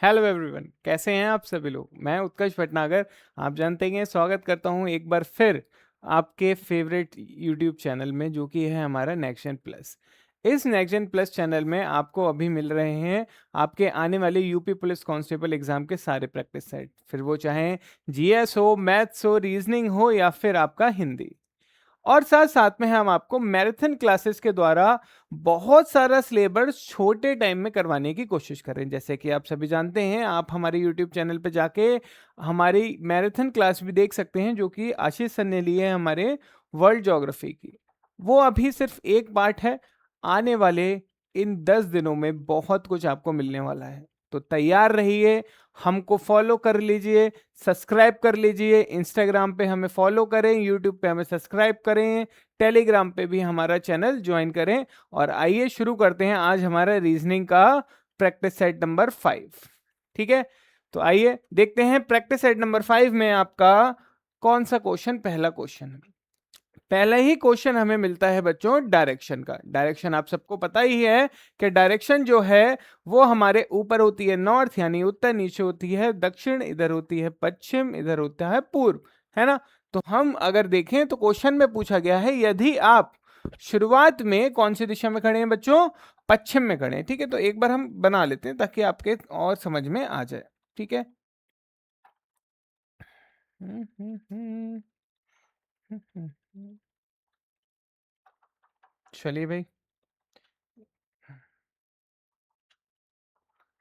Hello everyone, कैसे हैं आप सभी लोग। मैं उत्कर्ष भटनागर आप जानते हैं, स्वागत करता हूं एक बार फिर आपके फेवरेट यूट्यूब चैनल में, जो कि है हमारा नेक्स्ट जेन प्लस। इस नेक्स्ट जेन प्लस चैनल में आपको अभी मिल रहे हैं आपके आने वाले यूपी पुलिस कांस्टेबल एग्जाम के सारे प्रैक्टिस सेट, फिर वो चाहे जीएस हो, मैथ्स हो, रीजनिंग हो या फिर आपका हिंदी। और साथ साथ में हम आपको मैराथन क्लासेस के द्वारा बहुत सारा सिलेबस छोटे टाइम में करवाने की कोशिश कर रहे हैं। जैसे कि आप सभी जानते हैं, आप हमारे यूट्यूब चैनल पे जाके हमारी मैराथन क्लास भी देख सकते हैं, जो कि आशीष सर ने ली है हमारे वर्ल्ड ज्योग्राफी की। वो अभी सिर्फ एक पार्ट है। आने वाले इन 10 दिनों में बहुत कुछ आपको मिलने वाला है, तो तैयार रहिए। हमको फॉलो कर लीजिए, सब्सक्राइब कर लीजिए। इंस्टाग्राम पे हमें फॉलो करें, यूट्यूब पे हमें सब्सक्राइब करें, टेलीग्राम पे भी हमारा चैनल ज्वाइन करें। और आइए शुरू करते हैं आज हमारा रीजनिंग का प्रैक्टिस सेट नंबर 5। ठीक है, तो आइए देखते हैं प्रैक्टिस सेट नंबर 5 में आपका कौन सा क्वेश्चन। पहला क्वेश्चन, पहला ही क्वेश्चन हमें मिलता है बच्चों डायरेक्शन का। डायरेक्शन आप सबको पता ही है कि डायरेक्शन जो है वो हमारे ऊपर होती है नॉर्थ यानी उत्तर, नीचे होती है दक्षिण, इधर होती है पश्चिम, इधर होता है पूर्व, है ना। तो हम अगर देखें तो क्वेश्चन में पूछा गया है यदि आप शुरुआत में कौन सी दिशा में खड़े हैं बच्चों, पश्चिम में खड़े हैं। ठीक है, तो एक बार हम बना लेते हैं ताकि आपके और समझ में आ जाए। ठीक है, चलिए भाई,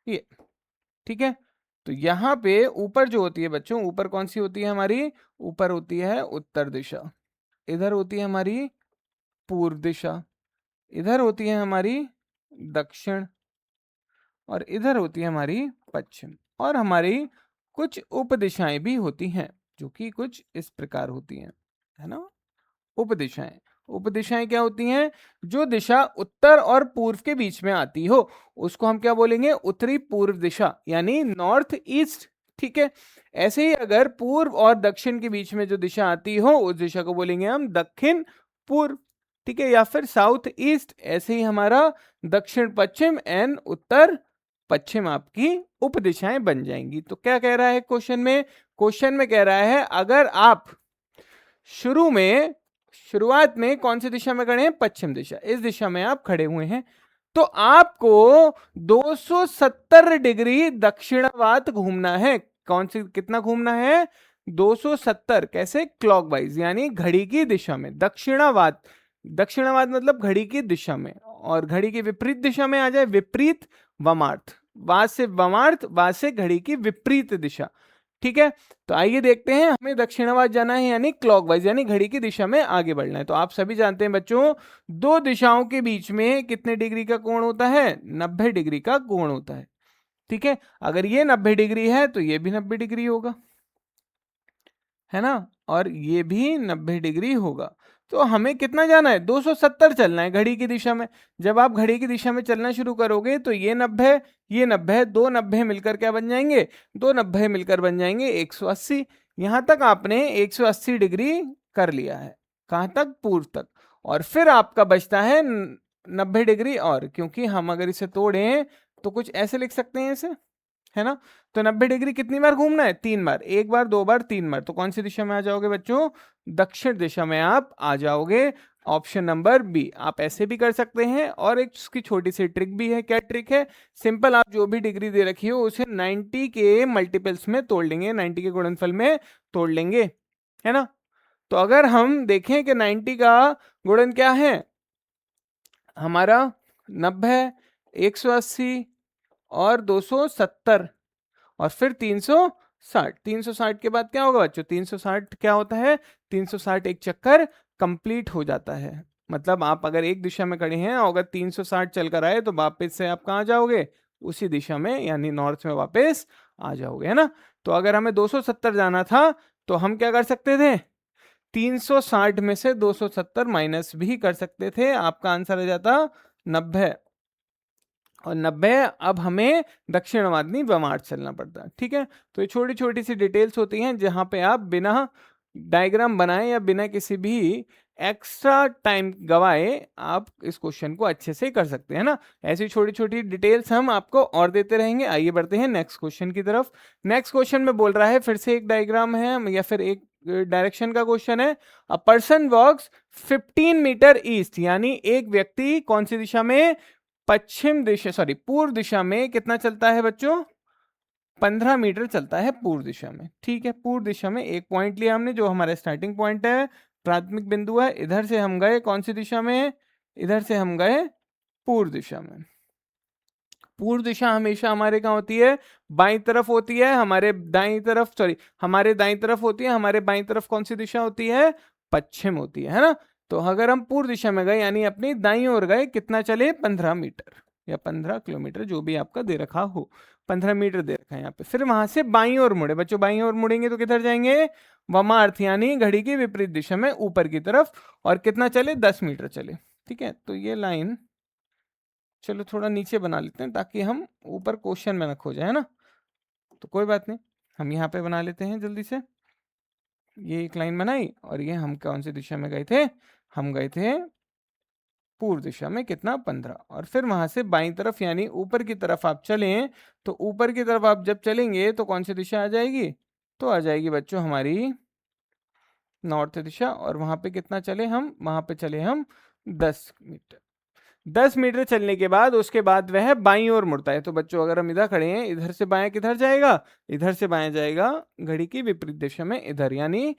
ये ठीक है। तो यहाँ पे ऊपर जो होती है बच्चों, ऊपर कौन सी होती है हमारी, ऊपर होती है उत्तर दिशा, इधर होती है हमारी पूर्व दिशा, इधर होती है हमारी दक्षिण, और इधर होती है हमारी पश्चिम। और हमारी कुछ उपदिशाएं भी होती हैं, जो कि कुछ इस प्रकार होती हैं, है ना। उपदिशाएं, उपदिशाएं क्या होती हैं, जो दिशा उत्तर और पूर्व के बीच में आती हो उसको हम क्या बोलेंगे, उत्तरी पूर्व दिशा यानी नॉर्थ ईस्ट। ठीक है, ऐसे ही अगर पूर्व और दक्षिण के बीच में जो दिशा आती हो उस दिशा को बोलेंगे हम दक्षिण पूर्व। ठीक है, या फिर साउथ ईस्ट। ऐसे ही हमारा दक्षिण पश्चिम एंड उत्तर पश्चिम आपकी उपदिशाएं बन जाएंगी। तो क्या कह रहा है क्वेश्चन में, क्वेश्चन में कह रहा है अगर आप शुरुआत में कौन सी दिशा में खड़े हैं, पश्चिम दिशा, इस दिशा में आप खड़े हुए हैं, तो आपको 270 डिग्री दक्षिणावर्त घूमना है। कौन सी, कितना घूमना है, 270। कैसे, क्लॉकवाइज यानी घड़ी की दिशा में। दक्षिणावर्त, दक्षिणावर्त मतलब घड़ी की दिशा में, और घड़ी की विपरीत दिशा में आ जाए विपरीत वमार्थ, वाद से वमार्थ, वाद से घड़ी की विपरीत दिशा। ठीक है, तो आइए देखते हैं, हमें दक्षिणावर्त जाना है यानी क्लॉकवाइज यानी घड़ी की दिशा में आगे बढ़ना है। तो आप सभी जानते हैं बच्चों, दो दिशाओं के बीच में कितने डिग्री का कोण होता है, 90 डिग्री का कोण होता है। ठीक है, अगर ये 90 डिग्री है तो ये भी 90 डिग्री होगा, है ना, और ये भी 90 डिग्री होगा। तो हमें कितना जाना है, 270 चलना है घड़ी की दिशा में। जब आप घड़ी की दिशा में चलना शुरू करोगे तो ये 90, ये 90, दो 90 मिलकर क्या बन जाएंगे, दो 90 मिलकर बन जाएंगे 180। यहां तक आपने 180 डिग्री कर लिया है, कहां तक, पूर्व तक। और फिर आपका बचता है 90 डिग्री, और क्योंकि हम अगर इसे तोड़ें तो कुछ ऐसे लिख सकते हैं इसे, है ना। तो 90 डिग्री कितनी बार घूमना है, 3 बार, एक बार, दो बार, 3 बार। तो कौन सी दिशा में आ जाओगे बच्चों, दक्षिण दिशा में आप आ जाओगे। Option number B. आप ऐसे भी कर सकते हैं, और एक उसकी छोटी सी ट्रिक भी है। क्या ट्रिक है, सिंपल, आप जो भी डिग्री दे रखी हो उसे 90 के मल्टीपल्स में तोड़ लेंगे, 90 के गुणनफल में तोड़ लेंगे, है ना। तो अगर हम देखें कि 90 का गुणन क्या है हमारा, 90, 180 और 270, और फिर 360। 360 के बाद क्या होगा बच्चों, 360 क्या होता है, 360 एक चक्कर कंप्लीट हो जाता है। मतलब आप अगर एक दिशा में खड़े हैं और अगर 360 चल कर आए तो वापस से आप कहाँ जाओगे, उसी दिशा में यानी नॉर्थ में वापस आ जाओगे, है ना। तो अगर हमें 270 जाना था तो हम क्या कर सकते थे, 360 में से 270 माइनस भी कर सकते थे, आपका आंसर आ जाता 90। और 90 अब हमें दक्षिणवादी वमार्थ चलना पड़ता है। ठीक है, तो ये छोटी छोटी सी डिटेल्स होती हैं जहां पे आप बिना डायग्राम बनाए या बिना किसी भी एक्स्ट्रा टाइम गवाए आप इस क्वेश्चन को अच्छे से कर सकते हैं ना। ऐसी छोटी छोटी डिटेल्स हम आपको और देते रहेंगे। आइए बढ़ते हैं नेक्स्ट क्वेश्चन की तरफ। नेक्स्ट क्वेश्चन में बोल रहा है, फिर से एक डायग्राम है या फिर एक डायरेक्शन का क्वेश्चन है। A person walks 15 metre east, यानी एक व्यक्ति कौन सी दिशा में, पश्चिम दिशा, सॉरी पूर्व दिशा में कितना चलता है बच्चों, 15 मीटर चलता है पूर्व दिशा में। ठीक है, पूर्व दिशा में एक पॉइंट लिया हमने जो हमारा स्टार्टिंग पॉइंट है, प्राथमिक बिंदु है। इधर से हम गए कौन सी दिशा में, इधर से हम गए पूर्व दिशा में। पूर्व दिशा हमेशा हमारे कहाँ होती है, बाईं तरफ होती है। हमारे दाईं तरफ, सॉरी हमारे दाईं तरफ होती है, हमारे बाईं तरफ कौन सी दिशा होती है, पश्चिम होती है ना। तो अगर हम पूर्व दिशा में गए यानी अपनी दाईं ओर गए, कितना चले, 15 मीटर या 15 किलोमीटर, जो भी आपका दे रखा हो, 15 मीटर दे रखा है यहाँ पे। फिर वहां से बाईं ओर मुड़े बच्चों, बाईं ओर मुड़ेंगे तो किधर जाएंगे, वामार्थ यानी घड़ी की विपरीत दिशा में ऊपर की तरफ, और कितना चले, 10 मीटर चले। ठीक है, तो ये लाइन चलो थोड़ा नीचे बना लेते हैं ताकि हम ऊपर क्वेश्चन में ना खो जाए, है ना। तो कोई बात नहीं, हम यहाँ पे बना लेते हैं जल्दी से। ये एक लाइन बनाई, और ये हम कौन सी दिशा में गए थे, हम गए थे पूर्व दिशा में, कितना, 15। और फिर वहां से बाईं तरफ यानी ऊपर की तरफ आप चलें, तो ऊपर की तरफ आप जब चलेंगे तो कौन सी दिशा आ जाएगी, तो आ जाएगी बच्चों हमारी नॉर्थ दिशा। और वहां पे कितना चले हम, वहां पे चले हम 10 मीटर। 10 मीटर चलने के बाद उसके बाद वह बाईं ओर मुड़ता है। तो बच्चों अगर हम इधर खड़े हैं, इधर से बाएं किधर जाएगा, इधर से बाएं जाएगा घड़ी की विपरीत दिशा में, इधर यानी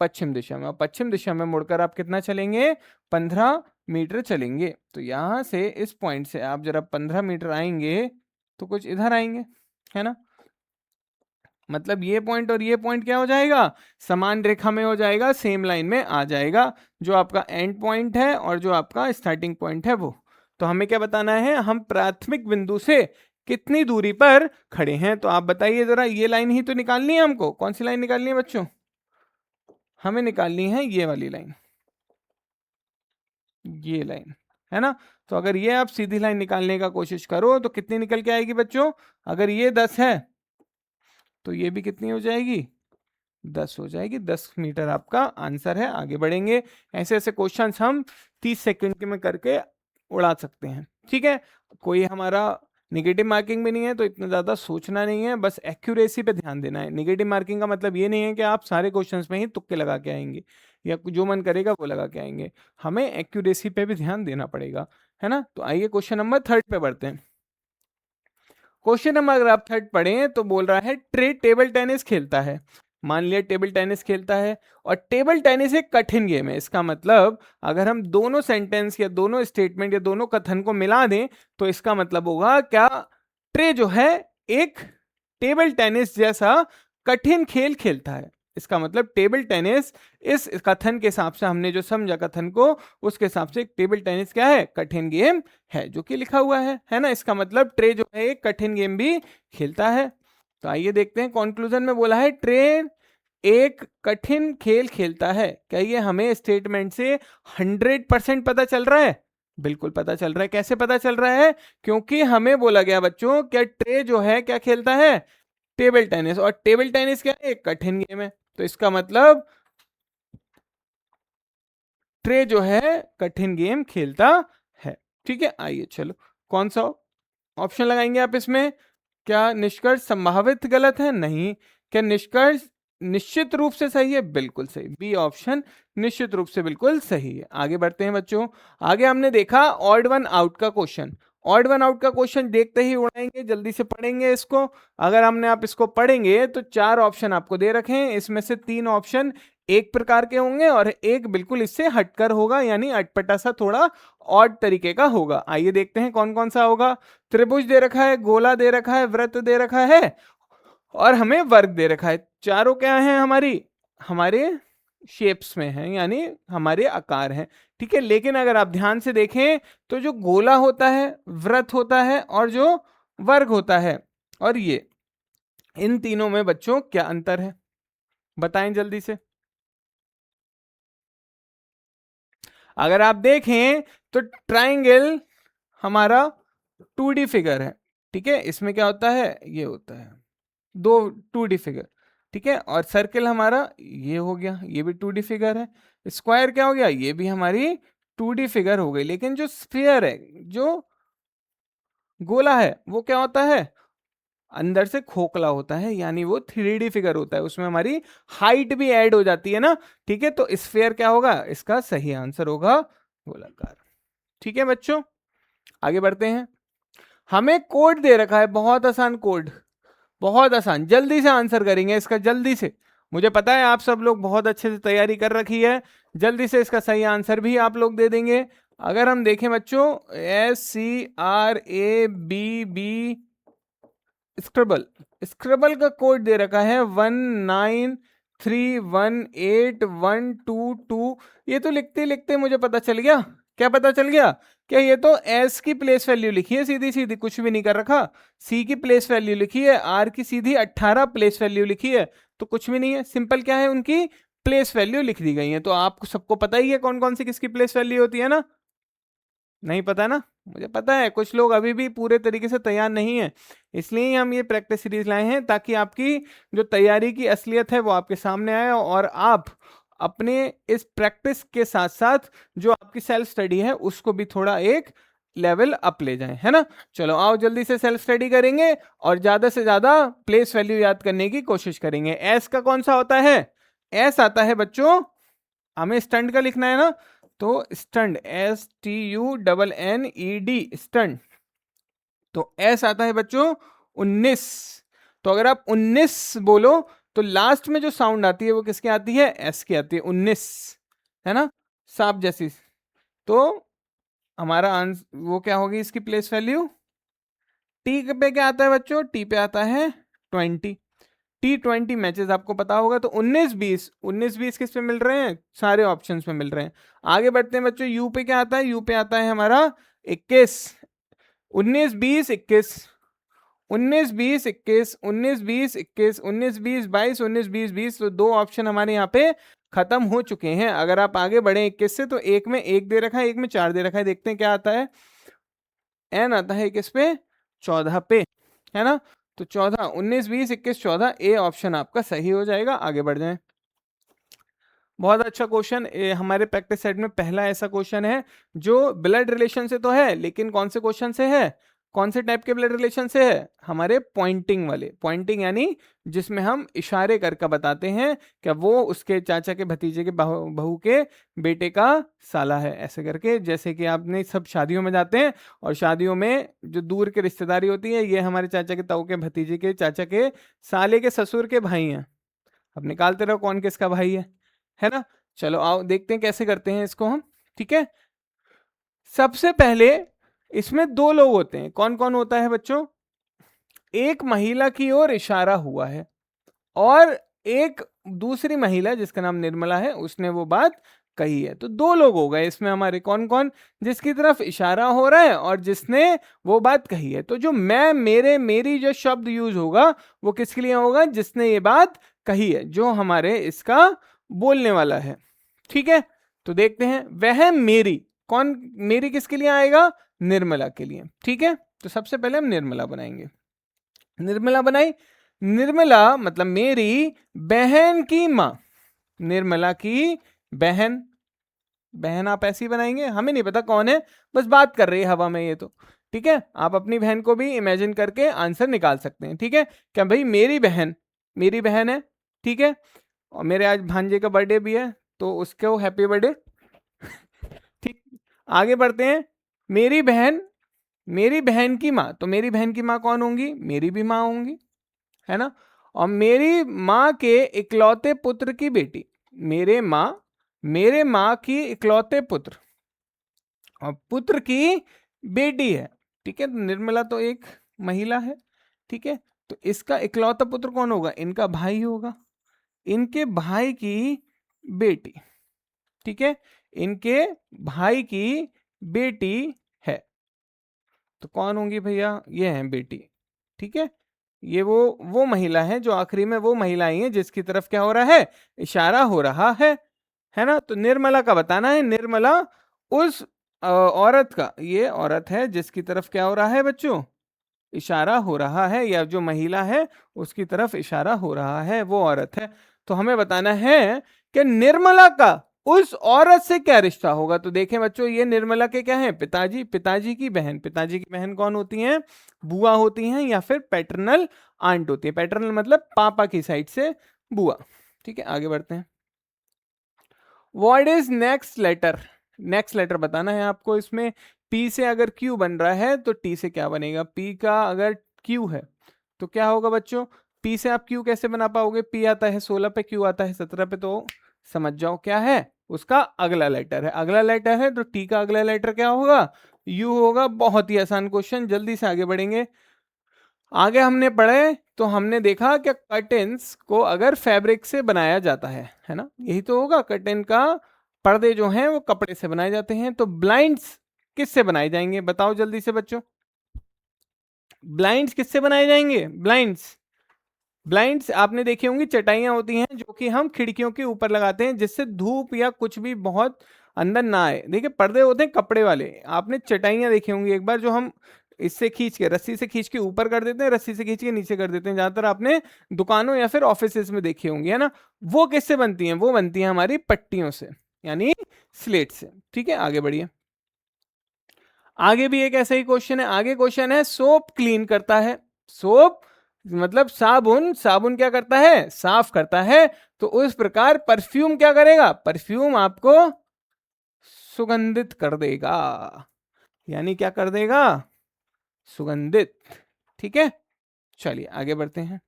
पश्चिम दिशा में। और पश्चिम दिशा में मुड़कर आप कितना चलेंगे, 15 मीटर चलेंगे। तो यहां से इस पॉइंट से आप जरा 15 मीटर आएंगे तो कुछ इधर आएंगे, है ना। मतलब ये पॉइंट और ये पॉइंट क्या हो जाएगा, समान रेखा में हो जाएगा, सेम लाइन में आ जाएगा, जो आपका एंड पॉइंट है और जो आपका स्टार्टिंग पॉइंट है वो। तो हमें क्या बताना है, हम प्राथमिक बिंदु से कितनी दूरी पर खड़े हैं। तो आप बताइए जरा, ये लाइन ही तो निकालनी है हमको। कौन सी लाइन निकालनी है बच्चों, हमें निकालनी है ये वाली लाइन, ये लाइन, है ना। तो अगर ये आप सीधी लाइन निकालने का कोशिश करो तो कितनी निकल के आएगी बच्चों, अगर ये 10 है तो ये भी कितनी हो जाएगी, 10 हो जाएगी। 10 मीटर आपका आंसर है। आगे बढ़ेंगे, ऐसे ऐसे क्वेश्चंस हम 30 सेकंड के में करके उड़ा सकते हैं। ठीक है, कोई हमारा निगेटिव मार्किंग भी नहीं है, तो इतना ज़्यादा सोचना नहीं है, बस एक्यूरेसी पे ध्यान देना है। निगेटिव मार्किंग का मतलब ये नहीं है कि आप सारे क्वेश्चंस में ही तुक्के लगा के आएंगे या जो मन करेगा वो लगा के आएंगे, हमें एक्यूरेसी पे भी ध्यान देना पड़ेगा, है ना। तो आइए क्वेश्चन नंबर 3 पे बढ़ते हैं। क्वेश्चन नंबर अगर आप 3 पढ़ें तो बोल रहा है, ट्रे टेबल टेनिस खेलता है। मान लिया टेबल टेनिस खेलता है, और टेबल टेनिस एक कठिन गेम है। इसका मतलब अगर हम दोनों सेंटेंस या दोनों स्टेटमेंट या दोनों कथन को मिला दें तो इसका मतलब होगा क्या, ट्रे जो है एक टेबल टेनिस जैसा कठिन खेल खेलता है। इसका मतलब टेबल टेनिस, इस कथन के हिसाब से हमने जो समझा कथन को, उसके हिसाब से टेबल टेनिस क्या है, कठिन गेम है, जो कि लिखा हुआ है ना। इसका मतलब ट्रे जो है एक कठिन गेम भी खेलता है। तो आइए देखते हैं, कंक्लूजन में बोला है ट्रे एक कठिन खेल खेलता है। क्या ये हमें स्टेटमेंट से 100% पता चल रहा है, बिल्कुल पता चल रहा है। कैसे पता चल रहा है, क्योंकि हमें बोला गया बच्चों क्या ट्रे जो है क्या खेलता है, टेबल टेनिस, और टेबल टेनिस क्या है, एक कठिन गेम है। तो इसका मतलब ट्रे जो है कठिन गेम खेलता है। ठीक है, आइए चलो कौन सा ऑप्शन लगाएंगे आप इसमें। क्या निष्कर्ष संभावित गलत है, नहीं। क्या निष्कर्ष निश्चित रूप से सही है, बिल्कुल सही, बी ऑप्शन निश्चित रूप से बिल्कुल सही है। आगे बढ़ते हैं बच्चों। आगे हमने देखा ऑड वन आउट का क्वेश्चन। ऑड वन आउट का क्वेश्चन देखते ही उड़ाएंगे, जल्दी से पढ़ेंगे इसको। अगर हमने आप इसको पढ़ेंगे तो 4 ऑप्शन आपको दे रखे हैं, इसमें से 3 ऑप्शन एक प्रकार के होंगे और एक बिल्कुल इससे हटकर होगा, यानी अटपटा सा थोड़ा ऑड तरीके का होगा। आइए देखते हैं कौन कौन सा होगा। त्रिभुज दे रखा है, गोला दे रखा है, वृत्त दे रखा है, और हमें वर्ग दे रखा है। चारों क्या है, हमारे शेप्स में है, यानी हमारे आकार हैं। ठीक है, लेकिन अगर आप ध्यान से देखें तो जो गोला होता है, वृत्त होता है, और जो वर्ग होता है, और ये इन तीनों में बच्चों क्या अंतर है, बताएं जल्दी से। अगर आप देखें तो ट्राइंगल हमारा 2D फिगर है। ठीक है, इसमें क्या होता है, ये होता है दो 2D फिगर। ठीक है, और सर्किल हमारा ये हो गया, ये भी 2D फिगर है। स्क्वायर क्या हो गया, ये भी हमारी 2D फिगर हो गई। लेकिन जो स्फीयर है, जो गोला है, वो क्या होता है, अंदर से खोखला होता है, यानी वो 3D फिगर होता है, उसमें हमारी हाइट भी ऐड हो जाती है ना। ठीक है, तो स्फीयर क्या होगा, इसका सही आंसर होगा गोलाकार। ठीक है बच्चों, आगे बढ़ते हैं। हमें कोड दे रखा है, बहुत आसान कोड, बहुत आसान, जल्दी से आंसर करेंगे इसका, जल्दी से। मुझे पता है आप सब लोग बहुत अच्छे से तैयारी कर रखी है, जल्दी से इसका सही आंसर भी आप लोग दे देंगे। अगर हम देखें बच्चों, SCRABB स्क्रबल, स्क्रबल का कोड दे रखा है 19318122। ये तो लिखते लिखते मुझे पता चल गया, क्या पता चल गया, क्या ये तो एस की प्लेस वैल्यू लिखी है सीधी सीधी, कुछ भी नहीं कर रखा। सी की प्लेस वैल्यू लिखी है, आर की सीधी 18 प्लेस वैल्यू लिखी है, तो कुछ भी नहीं है, सिंपल क्या है, उनकी प्लेस वैल्यू लिख दी गई है। तो आपको सबको पता ही है कौन कौन सी किसकी प्लेस वैल्यू होती है ना, नहीं पता ना, मुझे पता है कुछ लोग अभी भी पूरे तरीके से तैयार नहीं है, इसलिए हम ये प्रैक्टिस सीरीज लाए हैं, ताकि आपकी जो तैयारी की असलियत है वो आपके सामने आए, और आप अपने इस प्रैक्टिस के साथ साथ जो आपकी सेल्फ स्टडी है उसको भी थोड़ा एक लेवल अप ले जाएं, है ना। चलो आओ जल्दी से सेल्फ स्टडी करेंगे, और ज्यादा से ज्यादा प्लेस वैल्यू याद करने की कोशिश करेंगे। एस का कौन सा होता है, एस आता है बच्चों, हमें स्टंट का लिखना है ना, तो स्टंट, STUNNED, स्टंट, तो एस आता है बच्चों 19। तो अगर आप 19 बोलो तो लास्ट में जो साउंड आती है वो किसकी आती है, एस की आती है, 19, है ना, सांप जैसी। तो हमारा आंसर वो क्या होगी इसकी प्लेस वैल्यू, टी पे क्या आता है बच्चों, टी पे आता है 20। T20 मैचेस आपको पता होगा, तो 19-20 किस पे मिल रहे हैं, सारे ऑप्शंस में मिल रहे हैं। आगे बढ़ते हैं बच्चों, यू पे क्या आता है, यू पे आता है हमारा 21, 19-20-21, 19-20-21, 19-20-21, 19-20-22, 19-20-20, तो दो ऑप्शन हमारे यहाँ पे खत्म हो चुके हैं। अगर आप आगे बढ़े 21 से, तो एक में 1 दे रखा है, एक में 4 दे रखा है, देखते हैं क्या आता है, एन आता है किस पे, 14 पे, है ना। तो 14, 19-20-21-14, ए ऑप्शन आपका सही हो जाएगा। आगे बढ़ जाएं, बहुत अच्छा क्वेश्चन, हमारे प्रैक्टिस सेट में पहला ऐसा क्वेश्चन है जो ब्लड रिलेशन से तो है, लेकिन कौन से क्वेश्चन से है, कौन से टाइप के ब्लड रिलेशन से है, हमारे पॉइंटिंग वाले, पॉइंटिंग यानी जिसमें हम इशारे करके बताते हैं क्या वो उसके चाचा के भतीजे के बहू के बेटे का साला है, ऐसे करके। जैसे कि आपने सब शादियों में जाते हैं, और शादियों में जो दूर के रिश्तेदारी होती है, ये हमारे चाचा के ताऊ के भतीजे के चाचा के साले के ससुर के भाई हैं, अब निकालते रहो कौन किसका भाई है ना। चलो आओ देखते हैं कैसे करते हैं इसको हम, ठीक है। सबसे पहले इसमें दो लोग होते हैं, कौन कौन होता है बच्चों, एक महिला की ओर इशारा हुआ है, और एक दूसरी महिला जिसका नाम निर्मला है, उसने वो बात कही है। तो दो लोग हो गए इसमें हमारे, कौन कौन, जिसकी तरफ इशारा हो रहा है और जिसने वो बात कही है। तो जो मैं, मेरे, मेरी जो शब्द यूज होगा वो किसके लिए होगा, जिसने ये बात कही है, जो हमारे इसका बोलने वाला है, ठीक है। तो देखते हैं, वह मेरी, कौन, मेरी किसके लिए आएगा, निर्मला के लिए, ठीक है। तो सबसे पहले हम निर्मला बनाएंगे, निर्मला बनाई, निर्मला मतलब मेरी बहन की माँ, निर्मला की बहन, बहन आप ऐसे ही बनाएंगे, हमें नहीं पता कौन है, बस बात कर रही है हवा में ये तो, ठीक है। आप अपनी बहन को भी इमेजिन करके आंसर निकाल सकते हैं, ठीक है। क्या भाई मेरी बहन, मेरी बहन है, ठीक है, और मेरे आज भांजे का बर्थडे भी है, तो उसको हैप्पी बर्थडे, ठीक। आगे बढ़ते हैं, मेरी बहन, मेरी बहन की माँ, तो मेरी बहन की माँ कौन होंगी, मेरी भी माँ होंगी, है ना। और मेरी माँ के इकलौते पुत्र की बेटी, मेरे माँ की इकलौते पुत्र, और पुत्र की बेटी है, ठीक है। तो निर्मला तो एक महिला है, ठीक है, तो इसका इकलौता पुत्र कौन होगा, इनका भाई होगा, इनके भाई की बेटी, ठीक है, इनके भाई की बेटी है, तो कौन होंगी भैया, ये है बेटी, ठीक है। ये वो महिला है, जो आखिरी में वो महिला आई है जिसकी तरफ क्या हो रहा है, इशारा हो रहा है ना। तो निर्मला का बताना है, निर्मला उस औरत का, ये औरत है जिसकी तरफ क्या हो रहा है बच्चों, इशारा हो रहा है, या जो महिला है उसकी तरफ इशारा हो रहा है, वो औरत है। तो हमें बताना है कि निर्मला का उस औरत से क्या रिश्ता होगा। तो देखें बच्चों, ये निर्मला के क्या है, पिताजी, पिताजी की बहन। पिताजी की बहन कौन होती हैं, बुआ होती हैं, या फिर पैटर्नल आंट होती है। पैटर्नल मतलब पापा की साइड से बुआ। ठीक है, आगे बढ़ते हैं। What is next letter, next letter बताना है आपको। इसमें पी से अगर क्यू बन रहा है तो टी से क्या बनेगा। पी का अगर क्यू है तो क्या होगा बच्चों, पी से आप क्यू कैसे बना पाओगे, पी आता है 16 पे, क्यू आता है 17 पे, तो समझ जाओ क्या है, उसका अगला लेटर है। अगला लेटर है तो टी का अगला लेटर क्या होगा, यू होगा। बहुत ही आसान क्वेश्चन, जल्दी से आगे बढ़ेंगे। आगे हमने पढ़े तो हमने देखा कि कर्टेन्स को अगर फैब्रिक से बनाया जाता है ना, यही तो होगा। कर्टेन का पर्दे जो हैं वो कपड़े से बनाए जाते हैं, तो ब्लाइंड्स किससे बनाए जाएंगे, बताओ जल्दी से बच्चों। ब्लाइंड्स किससे बनाए जाएंगे, ब्लाइंड्स, ब्लाइंड्स आपने देखी होंगी, चटाइयां होती हैं जो कि हम खिड़कियों के ऊपर लगाते हैं जिससे धूप या कुछ भी बहुत अंदर ना आए। देखिए पर्दे होते हैं कपड़े वाले, आपने चटाइयां देखी होंगी एक बार, जो हम इससे खींच के, रस्सी से खींच के ऊपर कर देते हैं, रस्सी से खींच के नीचे कर देते हैं, ज्यादातर आपने दुकानों या फिर ऑफिसेस में देखी होंगी, है ना। वो किससे बनती हैं, वो बनती हैं हमारी पट्टियों से, यानी स्लेट से। ठीक है, आगे बढ़िए। आगे भी एक ऐसा ही क्वेश्चन है। आगे क्वेश्चन है, सोप क्लीन करता है। सोप मतलब साबुन, साबुन क्या करता है, साफ करता है। तो उस प्रकार परफ्यूम क्या करेगा, परफ्यूम आपको सुगंधित कर देगा, यानी क्या कर देगा, सुगंधित। ठीक है, चलिए आगे बढ़ते हैं।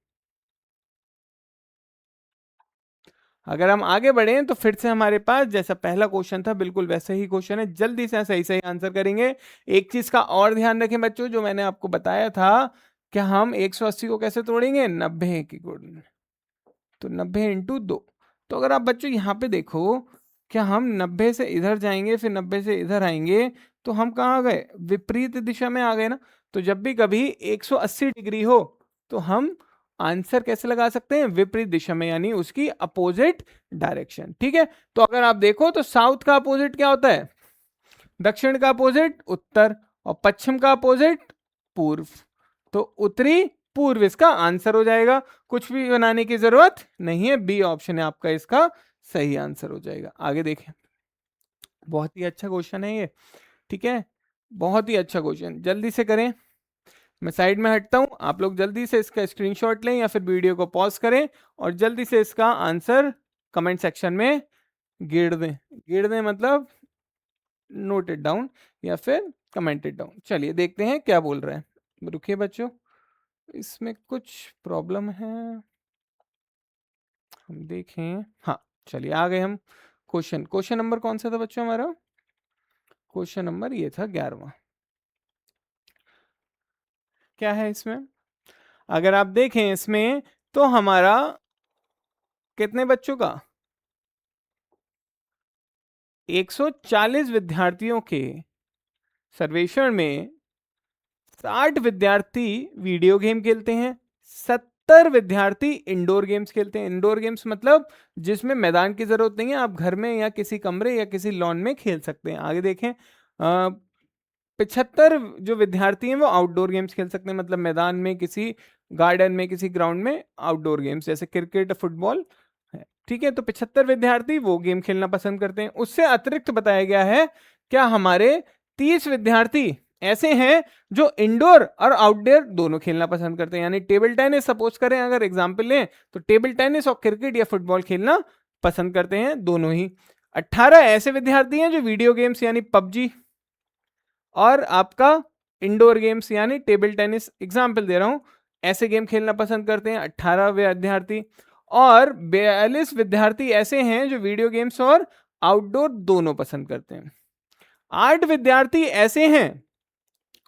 अगर हम आगे बढ़े तो फिर से हमारे पास जैसा पहला क्वेश्चन था बिल्कुल वैसे ही क्वेश्चन है, जल्दी से सही सही आंसर करेंगे। एक चीज का और ध्यान रखें बच्चों, जो मैंने आपको बताया था कि हम 180 को कैसे तोड़ेंगे, 90 की गुण, तो 90 × 2। तो अगर आप बच्चों यहाँ पे देखो, क्या हम 90 से इधर जाएंगे फिर 90 से इधर आएंगे, तो हम कहाँ आ गए, विपरीत दिशा में आ गए ना। तो जब भी कभी 180 डिग्री हो तो हम आंसर कैसे लगा सकते हैं, विपरीत दिशा में, यानी उसकी अपोजिट डायरेक्शन। ठीक है, तो अगर आप देखो तो साउथ का अपोजिट क्या होता है, दक्षिण का अपोजिट उत्तर, और पश्चिम का अपोजिट पूर्व। तो उत्तरी पूर्व इसका आंसर हो जाएगा, कुछ भी बनाने की जरूरत नहीं है, बी ऑप्शन है आपका इसका सही आंसर हो जाएगा। आगे देखें, बहुत ही अच्छा क्वेश्चन है ये। ठीक है, बहुत ही अच्छा क्वेश्चन, जल्दी से करें। मैं साइड में हटता हूं, आप लोग जल्दी से इसका स्क्रीनशॉट लें या फिर वीडियो को पॉज करें और जल्दी से इसका आंसर कमेंट सेक्शन में गिर दें। गिर दें मतलब नोट इट डाउन या फिर कमेंट इट डाउन। चलिए देखते हैं क्या बोल रहे हैं। रुकिए बच्चों, इसमें कुछ प्रॉब्लम है, हम देखें। हाँ, चलिए आ गए हम। क्वेश्चन नंबर कौन सा था बच्चों हमारा, क्वेश्चन नंबर ये था 11वां। क्या है इसमें, अगर आप देखें इसमें तो हमारा कितने बच्चों का, 140 विद्यार्थियों के सर्वेक्षण में 60 विद्यार्थी वीडियो गेम खेलते हैं, 70 विद्यार्थी इंडोर गेम्स खेलते हैं। इंडोर गेम्स मतलब जिसमें मैदान की जरूरत नहीं है, आप घर में या किसी कमरे या किसी लॉन में खेल सकते हैं। आगे देखें, 75 जो विद्यार्थी हैं वो आउटडोर गेम्स खेल सकते हैं, मतलब मैदान में, किसी गार्डन में, किसी ग्राउंड में आउटडोर गेम्स जैसे क्रिकेट, फुटबॉल है। ठीक है, तो 75 विद्यार्थी वो गेम खेलना पसंद करते हैं। उससे अतिरिक्त बताया गया है क्या हमारे 30 विद्यार्थी ऐसे हैं जो इंडोर और आउटडोर दोनों खेलना पसंद करते हैं, यानी टेबल टेनिस सपोज करें, अगर एग्जाम्पल लें तो टेबल टेनिस और क्रिकेट या फुटबॉल खेलना पसंद करते हैं दोनों ही। 18 ऐसे विद्यार्थी हैं जो वीडियो गेम्स यानी पबजी और आपका इंडोर गेम्स यानी टेबल टेनिस, एग्जाम्पल दे रहा हूं, ऐसे गेम खेलना पसंद करते हैं 18 विद्यार्थी। और 42 विद्यार्थी ऐसे हैं जो वीडियो गेम्स और आउटडोर दोनों पसंद करते हैं। 8 विद्यार्थी ऐसे हैं,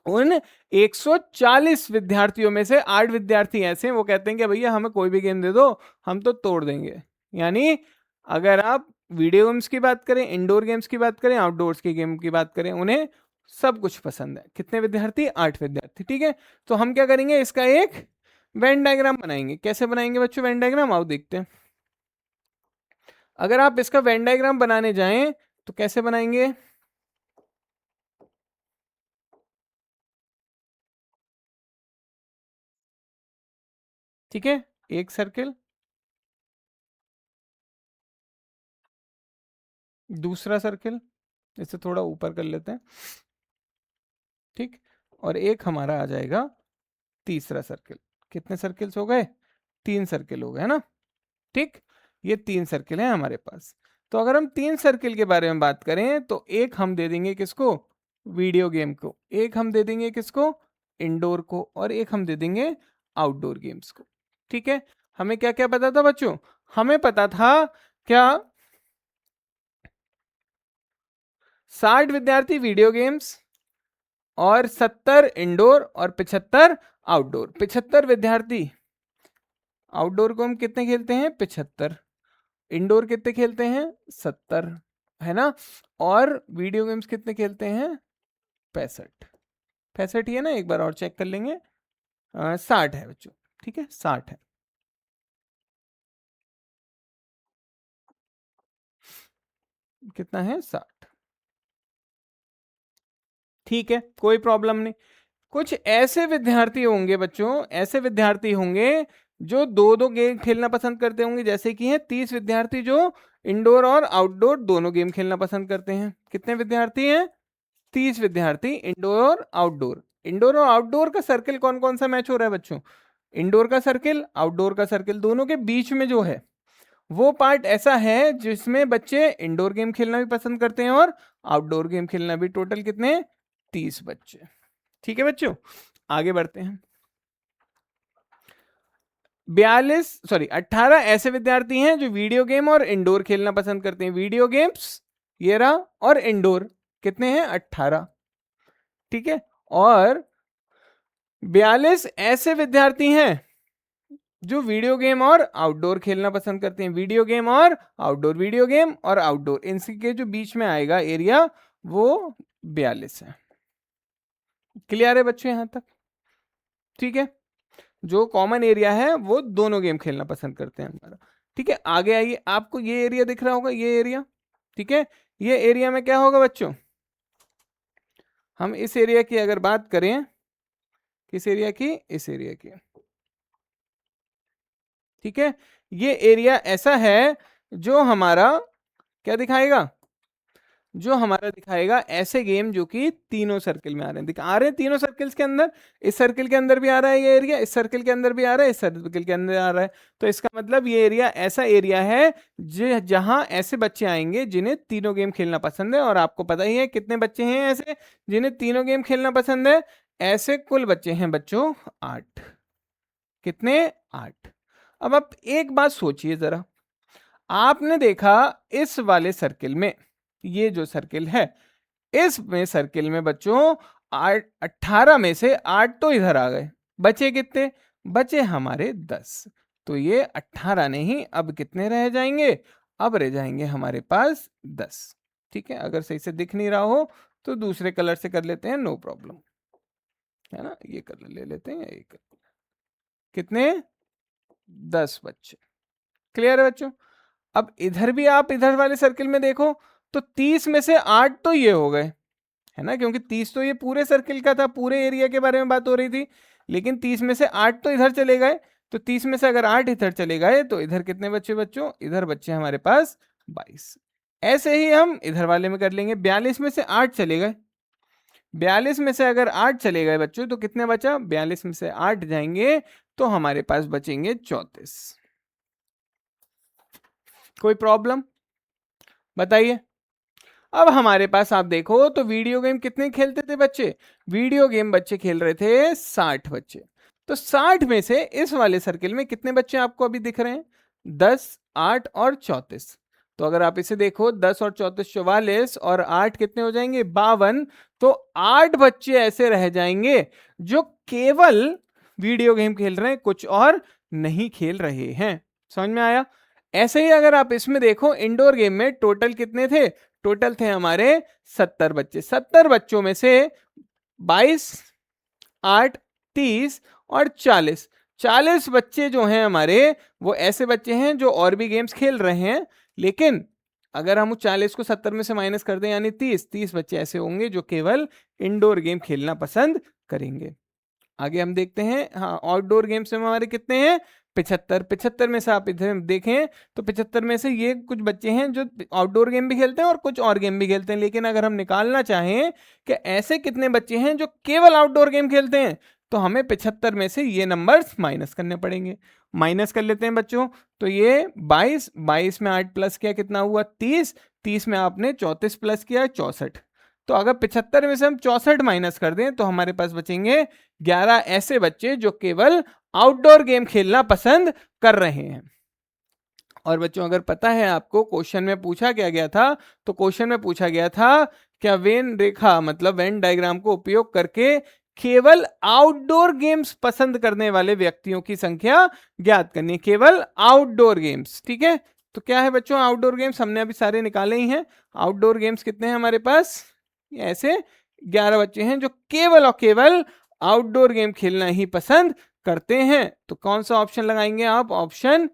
उन 140 विद्यार्थियों में से 8 विद्यार्थी ऐसे हैं वो कहते हैं कि भैया हमें कोई भी गेम दे दो हम तो तोड़ देंगे। यानी अगर आप वीडियो गेम्स की बात करें, इंडोर गेम्स की बात करें, आउटडोर्स की गेम की बात करें, उन्हें सब कुछ पसंद है। कितने विद्यार्थी, 8 विद्यार्थी। ठीक है, तो हम क्या करेंगे, इसका एक वेन डायग्राम बनाएंगे। कैसे बनाएंगे बच्चों वेन डायग्राम, आओ देखते हैं। अगर आप इसका वेन डायग्राम बनाने जाएं तो कैसे बनाएंगे, ठीक है, एक सर्किल, दूसरा सर्किल, इसे थोड़ा ऊपर कर लेते हैं, ठीक, और एक हमारा आ जाएगा तीसरा सर्किल। कितने सर्किल्स हो गए? 3 सर्किल हो गए, है ना? ठीक, ये 3 सर्किल हैं हमारे पास। तो अगर हम 3 सर्किल के बारे में बात करें तो एक हम दे देंगे किसको? वीडियो गेम को, एक हम दे देंगे किसको? इंडोर को, और एक हम दे देंगे आउटडोर गेम्स को। ठीक है, हमें क्या क्या पता था बच्चों? हमें पता था क्या? 60 विद्यार्थी वीडियो गेम्स और 70 इंडोर और 75 आउटडोर। 75 विद्यार्थी आउटडोर को हम कितने खेलते हैं? 75। इंडोर कितने खेलते हैं? 70, है ना? और वीडियो गेम्स कितने खेलते हैं? 65। 65 ही है ना? एक बार और चेक कर लेंगे। 60 है बच्चों, ठीक है, 60 है। कितना है? 60। ठीक है, कोई प्रॉब्लम नहीं। कुछ ऐसे विद्यार्थी होंगे बच्चों, ऐसे विद्यार्थी होंगे जो दो दो गेम खेलना पसंद करते होंगे, जैसे कि हैं 30 विद्यार्थी जो इंडोर और आउटडोर दोनों गेम खेलना पसंद करते हैं। कितने विद्यार्थी हैं? 30 विद्यार्थी इंडोर और आउटडोर। इंडोर और आउटडोर का सर्किल कौन कौन सा मैच हो रहा है बच्चों? इंडोर का सर्किल, आउटडोर का सर्किल, दोनों के बीच में जो है वो पार्ट ऐसा है जिसमें बच्चे इंडोर गेम खेलना भी पसंद करते हैं और आउटडोर गेम खेलना भी। टोटल कितने? 30 बच्चे। ठीक है बच्चों, आगे बढ़ते हैं। 18 ऐसे विद्यार्थी हैं जो वीडियो गेम और इंडोर खेलना पसंद करते हैं। वीडियो गेम्स ये रहा, और इंडोर कितने हैं? 18। ठीक है, और 42 ऐसे विद्यार्थी हैं जो वीडियो गेम और आउटडोर खेलना पसंद करते हैं। वीडियो गेम और आउटडोर, वीडियो गेम और आउटडोर, इनके जो बीच में आएगा एरिया वो 42 है। क्लियर है बच्चों यहां तक? ठीक है, जो कॉमन एरिया है वो दोनों गेम खेलना पसंद करते हैं हमारा। ठीक है, आगे आइए। आपको ये एरिया दिख रहा होगा, ये एरिया, ठीक है, ये एरिया में क्या होगा बच्चों? हम इस एरिया की अगर बात करें, किस एरिया की? इस एरिया की। ठीक है, ये एरिया ऐसा है जो हमारा क्या दिखाएगा? जो हमारा दिखाएगा ऐसे गेम जो कि तीनों सर्किल में आ रहे हैं। आ रहे हैं तीनों सर्किल्स के अंदर। इस सर्किल के अंदर भी आ रहा है ये एरिया, इस सर्किल के अंदर भी आ रहा है, इस सर्किल के अंदर आ रहा है। तो इसका मतलब ये एरिया ऐसा एरिया है जहां ऐसे बच्चे आएंगे जिन्हें तीनों गेम खेलना पसंद है। और आपको पता ही है कितने बच्चे हैं ऐसे जिन्हें तीनों गेम खेलना पसंद है। ऐसे कुल बच्चे हैं बच्चों 8। कितने? 8। अब आप एक बात सोचिए जरा, आपने देखा इस वाले सर्किल में, ये जो सर्किल है इसमें सर्किल में बच्चों 18 में से 8 तो इधर आ गए, बचे कितने? बचे हमारे 10। तो ये 18 नहीं, अब कितने रह जाएंगे? अब रह जाएंगे हमारे पास 10। ठीक है, अगर सही से दिख नहीं रहा हो तो दूसरे कलर से कर लेते हैं, नो प्रॉब्लम, है ना? ये कलर ले लेते हैं, ये कलर। कितने? 10 बच्चे। क्लियर है बच्चों? अब इधर भी आप इधर वाले सर्किल में देखो तो 30 में से 8 तो ये हो गए, है ना? क्योंकि 30 तो ये पूरे सर्किल का था, पूरे एरिया के बारे में बात हो रही थी। लेकिन 30 में से 8 तो इधर चले गए। तो 30 में से अगर 8 इधर चले गए तो इधर कितने बच्चे बच्चों? इधर बच्चे हमारे पास 22। ऐसे ही हम इधर वाले में कर लेंगे। 42 में से 8 चले गए, 42 में से अगर 8 चले गए बच्चों तो कितने बचा? 42 में से 8 जाएंगे तो हमारे पास बचेंगे 34। कोई प्रॉब्लम बताइए? अब हमारे पास आप देखो तो वीडियो गेम कितने खेलते थे बच्चे? वीडियो गेम बच्चे खेल रहे थे 60 बच्चे। तो 60 में से इस वाले सर्किल में कितने बच्चे आपको अभी दिख रहे हैं? 10, 8 और 34। तो अगर आप इसे देखो 10 और 34 44, और 8 कितने हो जाएंगे? 52। तो 8 बच्चे ऐसे रह जाएंगे जो केवल वीडियो गेम खेल रहे हैं, कुछ और नहीं खेल रहे हैं। समझ में आया? ऐसे ही अगर आप इसमें देखो इंडोर गेम में टोटल कितने थे? टोटल थे हमारे 70 बच्चे। 70 बच्चों में से 22, 8, 30 और 40, 40 बच्चे जो हैं हमारे वो ऐसे बच्चे हैं जो और भी गेम्स खेल रहे हैं। लेकिन अगर हम उस 40 को 70 में से माइनस कर दें यानी 30 बच्चे ऐसे होंगे जो केवल इंडोर गेम खेलना पसंद करेंगे। आगे हम देखते हैं। हाँ, आउटडोर गेम्स में हमारे कितने हैं? 75। 75 में से आप इधर देखें तो 75 में से ये कुछ बच्चे हैं जो आउटडोर गेम भी खेलते हैं और कुछ और गेम भी खेलते हैं, लेकिन अगर हम निकालना चाहें कि ऐसे कितने बच्चे हैं जो केवल आउटडोर गेम खेलते हैं, तो हमें 75 में से ये नंबर्स माइनस करने पड़ेंगे। माइनस कर लेते हैं बच्चों, तो ये 22, 22 में 8 प्लस किया कितना हुआ 30, 30 में आपने 34 प्लस किया 64। तो अगर 75 में से हम 64 माइनस कर दें तो हमारे पास बचेंगे 11 ऐसे बच्चे जो केवल आउटडोर गेम खेलना पसंद कर रहे हैं। और बच्चों अगर पता है आपको क्वेश्चन में पूछा क्या गया था, तो क्वेश्चन में पूछा गया था क्या वेन रेखा मतलब वेन डायग्राम को उपयोग करके केवल आउटडोर गेम्स पसंद करने वाले व्यक्तियों की संख्या ज्ञात करनी है, केवल आउटडोर गेम्स। ठीक है, तो क्या है बच्चों आउटडोर गेम्स, हमने अभी सारे निकाले ही हैं। आउटडोर गेम्स कितने हैं हमारे पास, ऐसे 11 बच्चे हैं जो केवल और केवल आउटडोर गेम खेलना ही पसंद करते हैं। तो कौन सा ऑप्शन लगाएंगे आप, ऑप्शन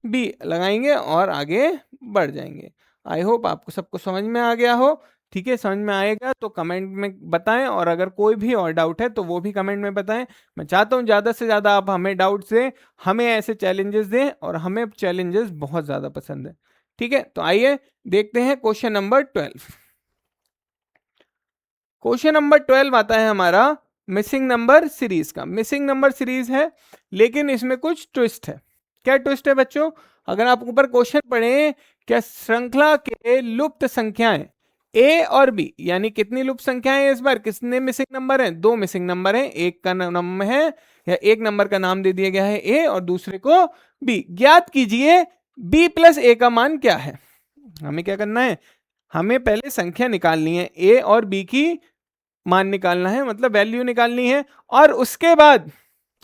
बी लगाएंगे और आगे बढ़ जाएंगे। आई होप आपको सबको समझ में आ गया हो। ठीक है, समझ में आएगा तो कमेंट में बताएं, और अगर कोई भी और डाउट है तो वो भी कमेंट में बताएं। मैं चाहता हूं ज़्यादा से ज़्यादा आप हमें डाउट दें, हमें ऐसे चैलेंजेस दें, और हमें चैलेंजेस बहुत ज़्यादा पसंद है। ठीक है, तो आइए देखते हैं क्वेश्चन नंबर 12। क्वेश्चन नंबर 12 आता है हमारा मिसिंग नंबर सीरीज का। मिसिंग नंबर सीरीज है, लेकिन इसमें कुछ ट्विस्ट है। क्या ट्विस्ट है बच्चों, अगर आप ऊपर क्वेश्चन पढ़ें, क्या श्रृंखला के लुप्त संख्याएं ए और बी, यानी कितनी लुप्त संख्याएं इस बार, कितने मिसिंग नंबर हैं, 2 मिसिंग नंबर हैं। एक का नाम है या एक नंबर का नाम दे दिया गया है ए और दूसरे को बी। ज्ञात कीजिए बी प्लस ए का मान क्या है। हमें क्या करना है, हमें पहले संख्या निकालनी है, ए और बी की मान निकालना है, मतलब वैल्यू निकालनी है, और उसके बाद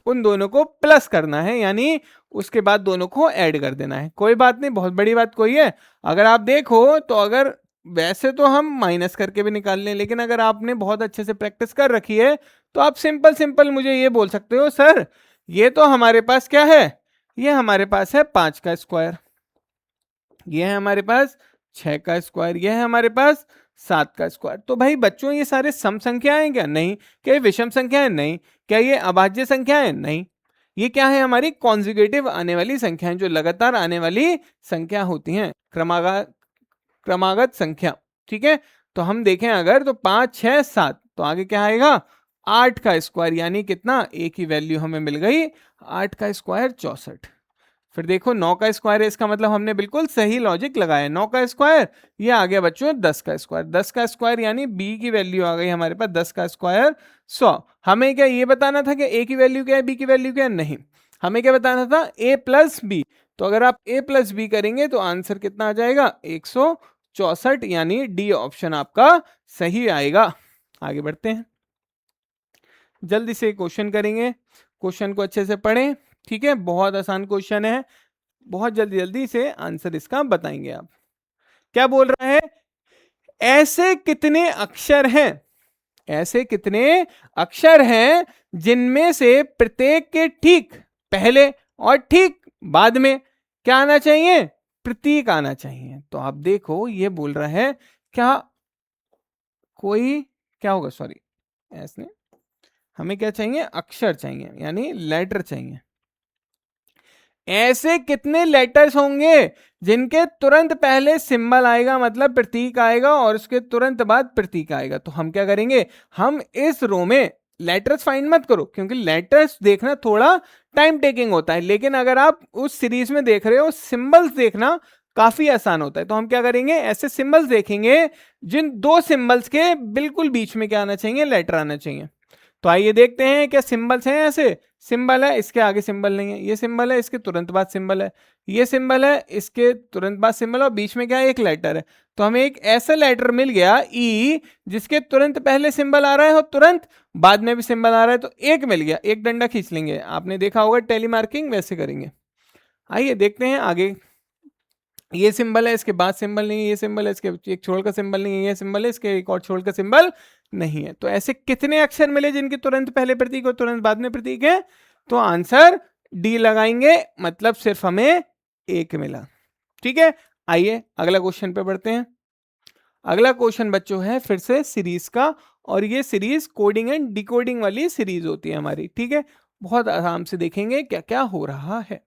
उन दोनों को प्लस करना है, यानी उसके बाद दोनों को ऐड कर देना है। कोई बात नहीं, बहुत बड़ी बात कोई है। अगर आप देखो तो अगर वैसे तो हम माइनस करके भी निकाल लें, लेकिन अगर आपने बहुत अच्छे से प्रैक्टिस कर रखी है तो आप सिंपल सिंपल मुझे ये बोल सकते हो, सर ये तो हमारे पास क्या है, ये हमारे पास है 5 का स्क्वायर, ये है हमारे पास 6 का स्क्वायर, ये है हमारे पास 7 का स्क्वायर। तो भाई बच्चों ये सारे सम संख्याएं क्या, नहीं। क्या ये विषम संख्याएं, नहीं। क्या ये अभाज्य संख्याएं, नहीं। ये क्या है, हमारी कॉन्जुगेटिव आने वाली संख्याएं, जो लगातार आने वाली संख्या होती हैं, क्रमागत संख्या। ठीक है, तो हम देखें अगर तो 5 6 7, तो आगे क्या आएगा 8 का स्क्वायर, यानी कितना, एक ही वैल्यू हमें मिल गई, 8 का स्क्वायर 64। फिर देखो 9 का स्क्वायर है, इसका मतलब हमने बिल्कुल सही लॉजिक लगाया। 9 का स्क्वायर, ये आ गया बच्चों 10 का स्क्वायर। 10 का स्क्वायर यानी बी की वैल्यू आ गई हमारे पास 10 का स्क्वायर 100। हमें क्या ये बताना था कि ए की वैल्यू क्या है, बी की वैल्यू क्या है, नहीं। हमें क्या बताना था, ए प्लस बी। तो अगर आप ए प्लस बी करेंगे तो आंसर कितना आ जाएगा 164, यानी डी ऑप्शन आपका सही आएगा। आगे बढ़ते हैं, जल्दी से क्वेश्चन करेंगे, क्वेश्चन को अच्छे से पढ़ें। ठीक है, बहुत आसान क्वेश्चन है, बहुत जल्दी जल्दी से आंसर इसका बताएंगे आप। क्या बोल रहा है, ऐसे कितने अक्षर हैं, ऐसे कितने अक्षर हैं जिनमें से प्रत्येक के ठीक पहले और ठीक बाद में क्या आना चाहिए, प्रतीक आना चाहिए। तो आप देखो ये बोल रहा है, क्या कोई क्या होगा, सॉरी ऐसे, हमें क्या चाहिए, अक्षर चाहिए, यानी लेटर चाहिए। ऐसे कितने लेटर्स होंगे जिनके तुरंत पहले सिंबल आएगा, मतलब प्रतीक आएगा, और उसके तुरंत बाद प्रतीक आएगा। तो हम क्या करेंगे, हम इस रो में लेटर्स फाइंड मत करो, क्योंकि लेटर्स देखना थोड़ा टाइम टेकिंग होता है, लेकिन अगर आप उस सीरीज में देख रहे हो सिंबल्स देखना काफी आसान होता है। तो हम क्या करेंगे, ऐसे सिंबल्स देखेंगे जिन दो सिंबल्स के बिल्कुल बीच में क्या आना चाहिए, लेटर आना चाहिए। तो आइए देखते हैं क्या सिंबल्स हैं। ऐसे सिंबल है, इसके आगे सिंबल नहीं है, ये सिंबल है, इसके तुरंत बाद सिंबल है, ये सिंबल है, इसके तुरंत बाद सिंबल, और बीच में क्या है, एक लेटर है। तो हमें एक ऐसा लेटर मिल गया ई, जिसके तुरंत पहले सिंबल आ रहा है और तुरंत बाद में भी सिंबल आ रहा है। तो एक मिल गया, एक डंडा खींच लेंगे, आपने देखा होगा टेली मार्किंग, वैसे करेंगे। आइए देखते हैं आगे, ये सिंबल है, इसके बाद सिंबल नहीं है, ये सिंबल है, इसके एक छोड़ का सिंबल नहीं है, ये सिंबल है, इसके एक और छोड़ का सिंबल नहीं है। तो ऐसे कितने अक्षर मिले जिनके तुरंत पहले प्रतीक और तुरंत बाद में प्रतीक है। तो आंसर डी लगाएंगे, मतलब सिर्फ हमें एक मिला। ठीक है, आइए अगला क्वेश्चन पे बढ़ते हैं। अगला क्वेश्चन बच्चों है फिर से सीरीज का, और ये सीरीज कोडिंग एंड डिकोडिंग वाली सीरीज होती है हमारी। ठीक है, बहुत आराम से देखेंगे क्या क्या हो रहा है।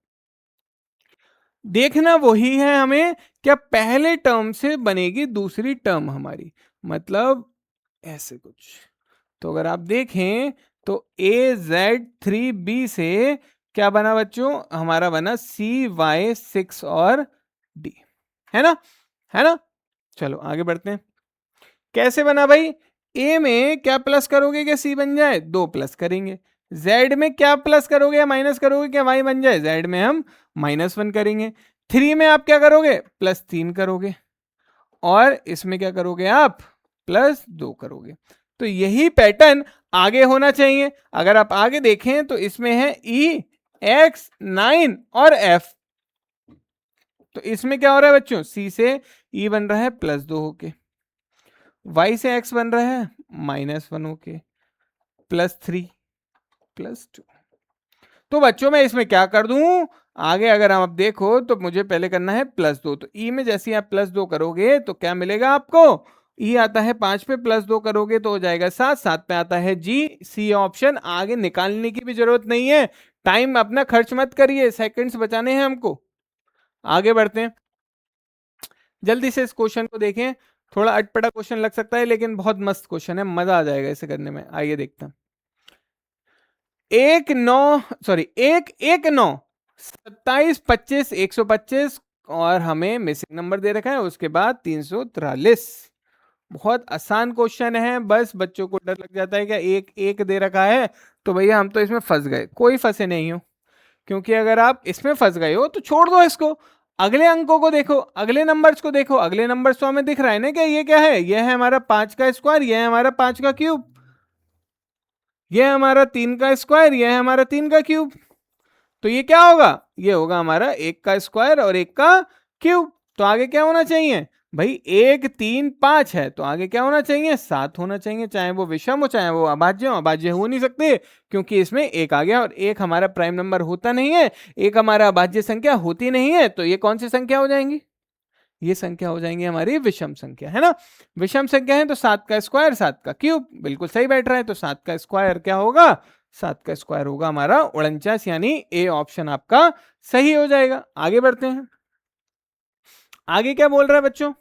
देखना वही है हमें, क्या पहले टर्म से बनेगी दूसरी टर्म हमारी, मतलब ऐसे कुछ। तो अगर आप देखें तो AZ3B से क्या बना बच्चों, हमारा बना CY6 और D, है ना, है ना। चलो आगे बढ़ते हैं। कैसे बना भाई, ए में क्या प्लस करोगे क्या सी बन जाए, 2 प्लस करेंगे। जेड में क्या प्लस करोगे या माइनस करोगे क्या वाई बन जाए, जेड में हम -1 करेंगे। 3 में आप क्या करोगे, +3 करोगे। और इसमें क्या करोगे आप, +2 करोगे। तो यही पैटर्न आगे होना चाहिए। अगर आप आगे देखें तो इसमें है E, X, 9 और F। तो इसमें क्या हो रहा है बच्चों, C से E बन रहा है +2 होके, y से x बन रहा है -1 होके, +3 +2। तो बच्चों मैं इसमें क्या कर दूं, आगे अगर आप देखो तो मुझे पहले करना है +2। तो ई में जैसे आप +2 करोगे तो क्या मिलेगा आपको, ई आता है 5 पे, +2 करोगे तो हो जाएगा 7, 7 पे आता है जी। सी ऑप्शन, आगे निकालने की भी जरूरत नहीं है, टाइम अपना खर्च मत करिए, सेकंड्स बचाने हैं हमको। आगे बढ़ते हैं, जल्दी से इस क्वेश्चन को देखें। थोड़ा अटपटा क्वेश्चन लग सकता है लेकिन बहुत मस्त क्वेश्चन है, मजा आ जाएगा इसे करने में। आइए देखते हैं। एक एक नौ 27, 25, 125 और हमें मिसिंग नंबर दे रखा है उसके बाद 343। बहुत आसान क्वेश्चन है, बस बच्चों को डर लग जाता है कि एक एक दे रखा है तो भैया हम तो इसमें फंस गए। कोई फंसे नहीं हो, क्योंकि अगर आप इसमें फंस गए हो तो छोड़ दो इसको, अगले अंकों को देखो, अगले नंबर्स को देखो। अगले नंबर्स तो हमें दिख रहा है ना कि ये क्या है, ये है हमारा 5 का स्क्वायर, ये है हमारा 5 का क्यूब, ये है हमारा 3 का स्क्वायर, ये है हमारा 3 का क्यूब। तो ये क्या होगा, ये होगा हमारा 1 का स्क्वायर और 1 का क्यूब। तो आगे क्या होना चाहिए भाई, 1 3 5 है तो आगे क्या होना चाहिए, 7 होना चाहिए, चाहे वो विषम हो चाहे वो अभाज्य हो। अभाज्य हो नहीं सकते क्योंकि इसमें 1 आ गया और 1 हमारा प्राइम नंबर होता नहीं है, 1 हमारा अभाज्य संख्या होती नहीं है। तो ये कौन सी संख्या हो जाएंगी, ये संख्या हो जाएंगी हमारी विषम संख्या, है ना। विषम संख्या है तो 7 का स्क्वायर 7 का क्यूब, बिल्कुल सही बैठ रहा है। तो 7 का स्क्वायर क्या होगा, 7 का स्क्वायर होगा हमारा 49, यानी ए ऑप्शन आपका सही हो जाएगा। आगे बढ़ते हैं, आगे क्या बोल रहा है बच्चों,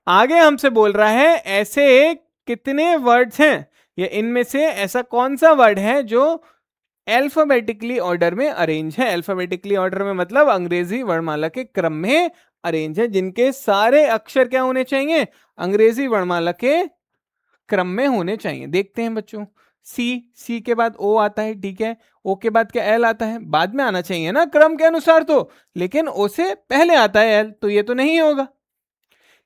आगे हमसे बोल रहा है ऐसे कितने वर्ड्स हैं, या इनमें से ऐसा कौन सा वर्ड है जो अल्फाबेटिकली ऑर्डर में अरेंज है। अल्फाबेटिकली ऑर्डर में मतलब अंग्रेजी वर्णमाला के क्रम में अरेंज है, जिनके सारे अक्षर क्या होने चाहिए, अंग्रेजी वर्णमाला के क्रम में होने चाहिए। देखते हैं बच्चों, सी के बाद ओ आता है, ठीक है, ओ के बाद क्या एल आता है, बाद में आना चाहिए ना क्रम के अनुसार तो, लेकिन ओ से पहले आता है एल, तो ये तो नहीं होगा।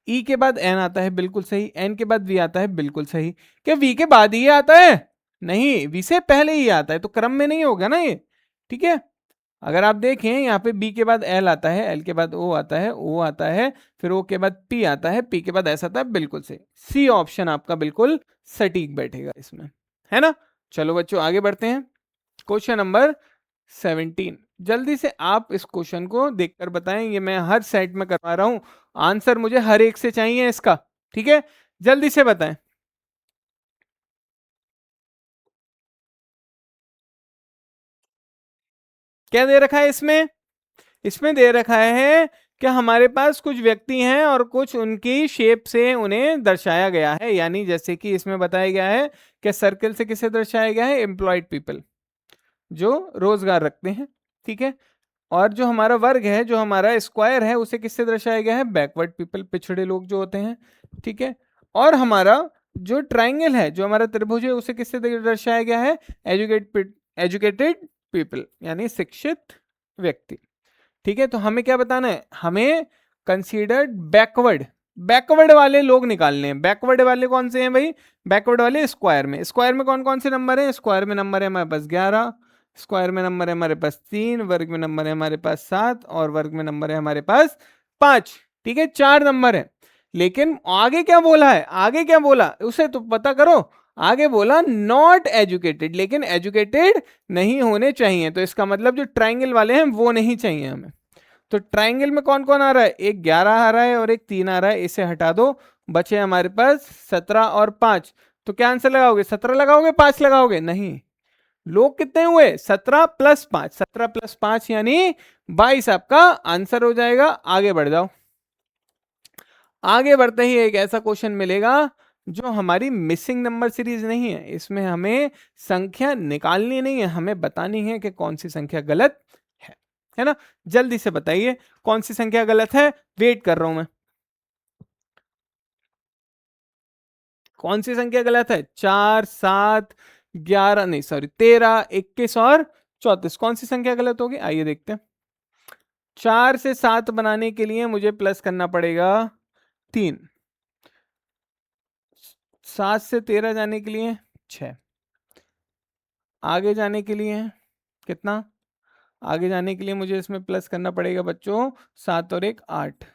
ई के बाद एन आता है, बिल्कुल सही। एन के बाद वी आता है, बिल्कुल सही। क्या वी के बाद ये आता है, नहीं, वी से पहले ही आता है, तो क्रम में नहीं होगा ना ये, ठीक है। अगर आप देखें यहाँ पे बी के बाद एल आता है, एल के बाद ओ आता है, ओ आता है, फिर ओ के बाद पी आता है, पी के बाद एस आता है, बिल्कुल सही। सी ऑप्शन आपका बिल्कुल सटीक बैठेगा इसमें, है ना। चलो बच्चों आगे बढ़ते हैं, क्वेश्चन नंबर 17। जल्दी से आप इस क्वेश्चन को देखकर बताएं, ये मैं हर सेट में करवा रहा हूं, आंसर मुझे हर एक से चाहिए इसका, ठीक है, जल्दी से बताएं। क्या दे रखा है इसमें, इसमें दे रखा है कि हमारे पास कुछ व्यक्ति हैं और कुछ उनकी शेप से उन्हें दर्शाया गया है, यानी जैसे कि इसमें बताया गया है कि सर्कल से किसे दर्शाया गया है, एम्प्लॉयड पीपल, जो रोजगार रखते हैं, ठीक है। और जो हमारा वर्ग है, जो हमारा स्क्वायर है, उसे किससे दर्शाया गया है, बैकवर्ड पीपल, पिछड़े लोग जो होते हैं, ठीक है। और हमारा जो ट्राइंगल है, जो हमारा त्रिभुज है, उसे किससे दर्शाया गया है, एजुकेटेड पीपल, यानी शिक्षित व्यक्ति, ठीक है। तो हमें क्या बताना है, हमें कंसीडर्ड बैकवर्ड, बैकवर्ड वाले लोग निकालने हैं। बैकवर्ड वाले कौन से हैं भाई, बैकवर्ड वाले स्क्वायर में, स्क्वायर में कौन कौन से नंबर हैं, स्क्वायर में नंबर है हमारे पास 11, स्क्वायर में नंबर है हमारे पास 3, वर्ग में नंबर है हमारे पास 7 और वर्ग में नंबर है हमारे पास 5, ठीक है, 4 नंबर है। लेकिन आगे क्या बोला है, आगे क्या बोला उसे तो पता करो। आगे बोला नॉट एजुकेटेड, लेकिन एजुकेटेड नहीं होने चाहिए, तो इसका मतलब जो ट्राइंगल वाले हैं वो नहीं चाहिए हमें। तो ट्राइंगल में कौन कौन आ रहा है, एक 11 आ रहा है और एक 3 आ रहा है, इसे हटा दो, बचे हमारे पास 17 और 5। तो क्या आंसर लगाओगे, 17 लगाओगे 5 लगाओगे, नहीं, लोग कितने हुए 17 प्लस 5, 17 प्लस 5 यानी 22 आपका आंसर हो जाएगा। आगे बढ़ जाओ। आगे बढ़ते ही एक ऐसा क्वेश्चन मिलेगा जो हमारी मिसिंग नंबर सीरीज नहीं है, इसमें हमें संख्या निकालनी नहीं है, हमें बतानी है कि कौन सी संख्या गलत है ना। जल्दी से बताइए कौन सी संख्या गलत है, वेट कर रहा हूं मैं। कौन सी संख्या गलत है? 4, 7, 11 नहीं सॉरी 13, 21 और 34, कौन सी संख्या गलत होगी? आइए देखते हैं। 4 से 7 बनाने के लिए मुझे प्लस करना पड़ेगा 3, 7 से 13 जाने के लिए 6, आगे जाने के लिए कितना? आगे जाने के लिए मुझे इसमें प्लस करना पड़ेगा बच्चों 7 और 1 8,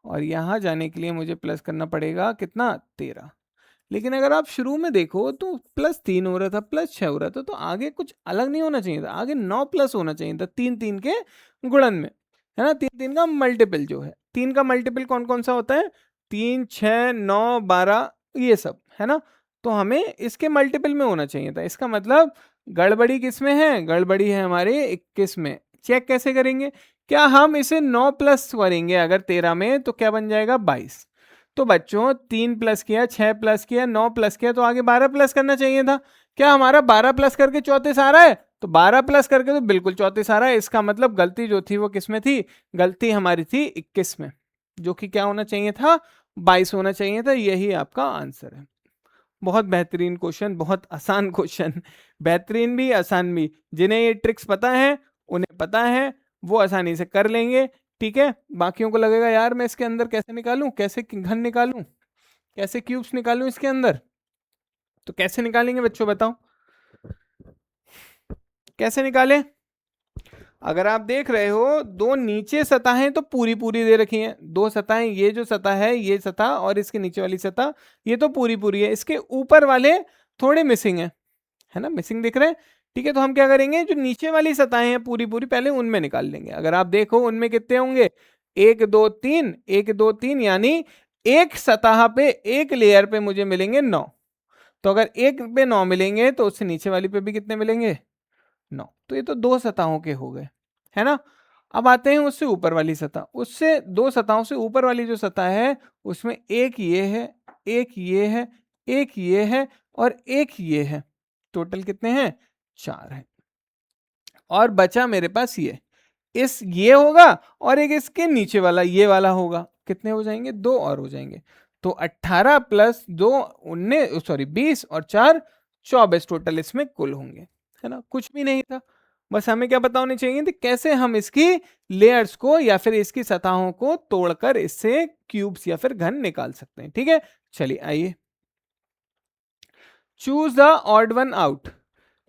और यहां जाने के लिए मुझे प्लस करना पड़ेगा कितना? 13। लेकिन अगर आप शुरू में देखो तो +3 हो रहा था, +6 हो रहा था, तो आगे कुछ अलग नहीं होना चाहिए था, आगे 9 प्लस होना चाहिए था, 3 3 के गुणन में, है ना। 3 3 का मल्टीपल जो है, 3 का मल्टीपल कौन कौन सा होता है? 3, 6, 9, 12 ये सब, है ना। तो हमें इसके मल्टीपल में होना चाहिए था। इसका मतलब गड़बड़ी किस में है? गड़बड़ी है हमारे 21 में। चेक कैसे करेंगे? क्या हम इसे 9 प्लस करेंगे अगर 13 में, तो क्या बन जाएगा? 22। तो बच्चों 3 प्लस किया, 6 प्लस किया, 9 प्लस किया, तो आगे 12 प्लस करना चाहिए था। क्या हमारा 12 प्लस करके 34 आ रहा है? तो 12 प्लस करके तो बिल्कुल 34 आ रहा है। इसका मतलब गलती जो थी वो किस में थी? गलती हमारी थी 21 में, जो कि क्या होना चाहिए था? 22 होना चाहिए था। यही आपका आंसर है। बहुत बेहतरीन क्वेश्चन, बहुत आसान क्वेश्चन, बेहतरीन भी आसान भी। जिन्हें ये ट्रिक्स पता है, उन्हें पता है, वो आसानी से कर लेंगे। ठीक है, बाकियों को लगेगा यार मैं इसके अंदर कैसे निकालूं, कैसे घन निकालूं, कैसे क्यूब्स निकालूं इसके अंदर। तो कैसे निकालेंगे बच्चों बताओ, कैसे निकालें? अगर आप देख रहे हो दो नीचे सतहें तो पूरी पूरी दे रखी हैं, दो सतहें, ये जो सतह है ये सतह और इसके नीचे वाली सतह ये तो पूरी पूरी है, इसके ऊपर वाले थोड़े मिसिंग है ना, मिसिंग दिख रहे हैं। ठीक है, तो हम क्या करेंगे, जो नीचे वाली सतहें हैं पूरी पूरी पहले उनमें निकाल लेंगे। अगर आप देखो उनमें कितने होंगे? 1 2 3, 1 2 3, यानी एक सतह पे, एक लेयर पे मुझे मिलेंगे 9। तो अगर एक पे 9 मिलेंगे तो उससे नीचे वाली पे भी कितने मिलेंगे? 9। तो ये तो दो सतहों के हो गए, है ना। अब आते हैं उससे ऊपर वाली सतह, उससे दो सतहों से ऊपर वाली जो सतह है उसमें एक ये है, एक ये है, एक ये है और एक ये है। टोटल कितने हैं? 4 है। और बचा मेरे पास ये होगा और एक इसके नीचे वाला ये वाला होगा। कितने हो जाएंगे? 2 और हो जाएंगे। तो 18 प्लस 2 19 सॉरी 20 और 4 24 टोटल इसमें कुल होंगे, है ना। कुछ भी नहीं था, बस हमें क्या पता होनी चाहिए थी कैसे हम इसकी लेयर्स को या फिर इसकी सतहों को तोड़कर इससे क्यूब्स या फिर घन निकाल सकते हैं। ठीक है, चलिए आइए। Choose the odd one out.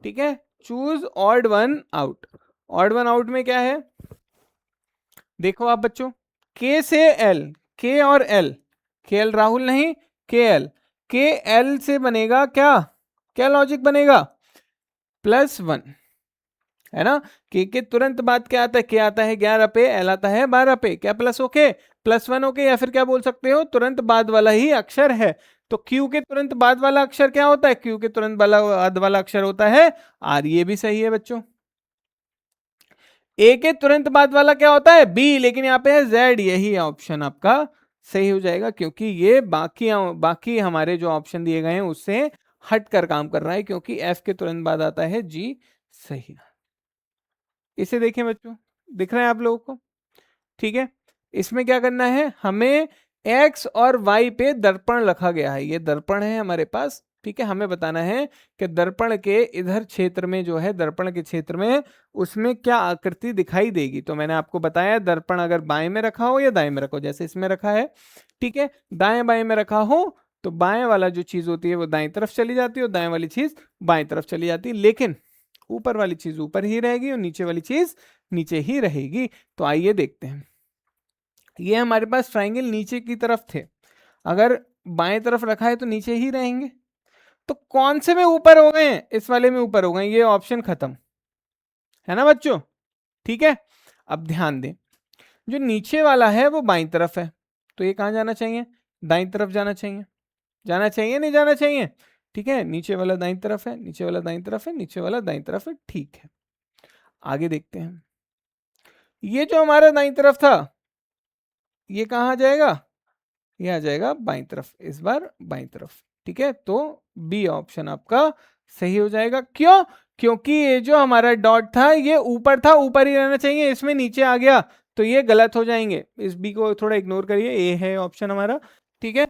ठीक है, choose odd one out. Odd one out में क्या है देखो आप बच्चों, के से एल, के और एल, के एल राहुल नहीं, के एल, के एल से बनेगा क्या? क्या लॉजिक बनेगा? +1, है ना। के तुरंत बाद क्या आता है? क्या आता है 11 पे, एल आता है 12 पे। क्या प्लस ओके? +1 ओके, या फिर क्या बोल सकते हो तुरंत बाद वाला ही अक्षर है। तो क्यू के तुरंत बाद वाला अक्षर क्या होता है? क्यू के तुरंत बाद वाला अक्षर होता है आर। ये भी सही है बच्चों। ए के तुरंत बाद वाला क्या होता है? बी, लेकिन यहाँ पे है जेड। यही ऑप्शन आपका सही हो जाएगा, क्योंकि ये बाकी हमारे जो ऑप्शन दिए गए हैं उससे हट कर काम कर रहा है, क्योंकि एफ के तुरंत बाद आता है जी। सही। इसे देखें बच्चों, दिख रहा है आप लोगों को? ठीक है, इसमें क्या करना है हमें, एक्स और वाई पे दर्पण रखा गया है, ये दर्पण है हमारे पास। ठीक है, हमें बताना है कि दर्पण के इधर क्षेत्र में जो है, दर्पण के क्षेत्र में उसमें क्या आकृति दिखाई देगी। तो मैंने आपको बताया दर्पण अगर बाएं में रखा हो या दाएं में रखो, जैसे इसमें रखा है। ठीक है, दाएं बाएं में रखा हो तो बाएं वाला जो चीज होती है वो दाएं तरफ चली जाती है और दाएं वाली चीज बाएं तरफ चली जाती है, लेकिन ऊपर वाली चीज ऊपर ही रहेगी और नीचे वाली चीज नीचे ही रहेगी। तो आइए देखते हैं। ये हमारे पास ट्राइंगल नीचे की तरफ थे, अगर बाएं तरफ रखा है तो नीचे ही रहेंगे। तो कौन से में ऊपर हो गए हैं? इस वाले में ऊपर हो गए, ये ऑप्शन खत्म, है ना बच्चों। ठीक है, अब ध्यान दें, जो नीचे वाला है वो बाईं तरफ है, तो ये कहां जाना चाहिए? दाईं तरफ जाना चाहिए। जाना चाहिए नहीं जाना चाहिए? ठीक है, नीचे वाला दाईं तरफ है, नीचे वाला दाईं तरफ है, नीचे वाला दाईं तरफ है, ठीक है। आगे देखते हैं, ये जो हमारा दाईं तरफ था ये कहाँ आ जाएगा, ये आ जाएगा बाईं तरफ, इस बार बाईं तरफ, ठीक है। तो बी ऑप्शन आपका सही हो जाएगा। क्यों? क्योंकि ये जो हमारा डॉट था ये ऊपर था, ऊपर ही रहना चाहिए, इसमें नीचे आ गया तो ये गलत हो जाएंगे। इस बी को थोड़ा इग्नोर करिए, ए है ऑप्शन हमारा, ठीक है।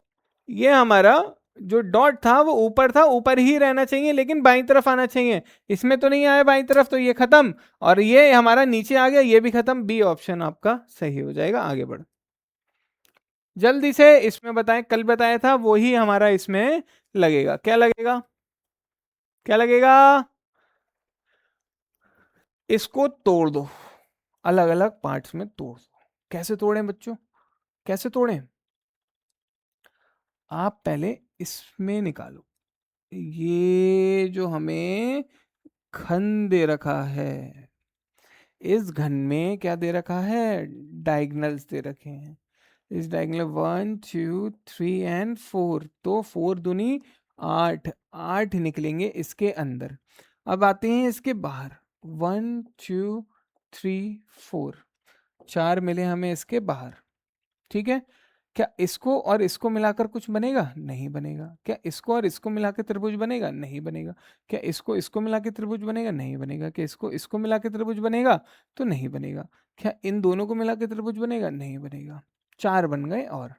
ये हमारा जो डॉट था वो ऊपर था, ऊपर ही रहना चाहिए लेकिन बाईं तरफ आना चाहिए, इसमें तो नहीं आया बाईं तरफ, तो ये खत्म, और ये हमारा नीचे आ गया, ये भी खत्म। बी ऑप्शन आपका सही हो जाएगा। आगे बढ़, जल्दी से इसमें बताएं, कल बताया था वो ही हमारा इसमें लगेगा। क्या लगेगा, क्या लगेगा? इसको तोड़ दो, अलग अलग पार्ट्स में तोड़ दो। कैसे तोड़ें बच्चों, कैसे तोड़ें? आप पहले इसमें निकालो, ये जो हमें घन दे रखा है, इस घन में क्या दे रखा है, डायगनल्स दे रखे हैं। इस डायगोनल 1 2 3 एंड 4, तो 4 दूनी 8, 8 निकलेंगे इसके अंदर। अब आते हैं इसके बाहर, 1 2 3 4, 4 मिले हमें इसके बाहर, ठीक है। क्या इसको और इसको मिलाकर कुछ बनेगा? नहीं बनेगा। क्या इसको और इसको मिला के त्रिभुज बनेगा? नहीं बनेगा। क्या इसको इसको मिला के त्रिभुज बनेगा? नहीं बनेगा। क्या इसको इसको मिला के त्रिभुज बनेगा? तो नहीं बनेगा। क्या इन दोनों को मिला के त्रिभुज बनेगा? नहीं बनेगा। 4 बन गए। और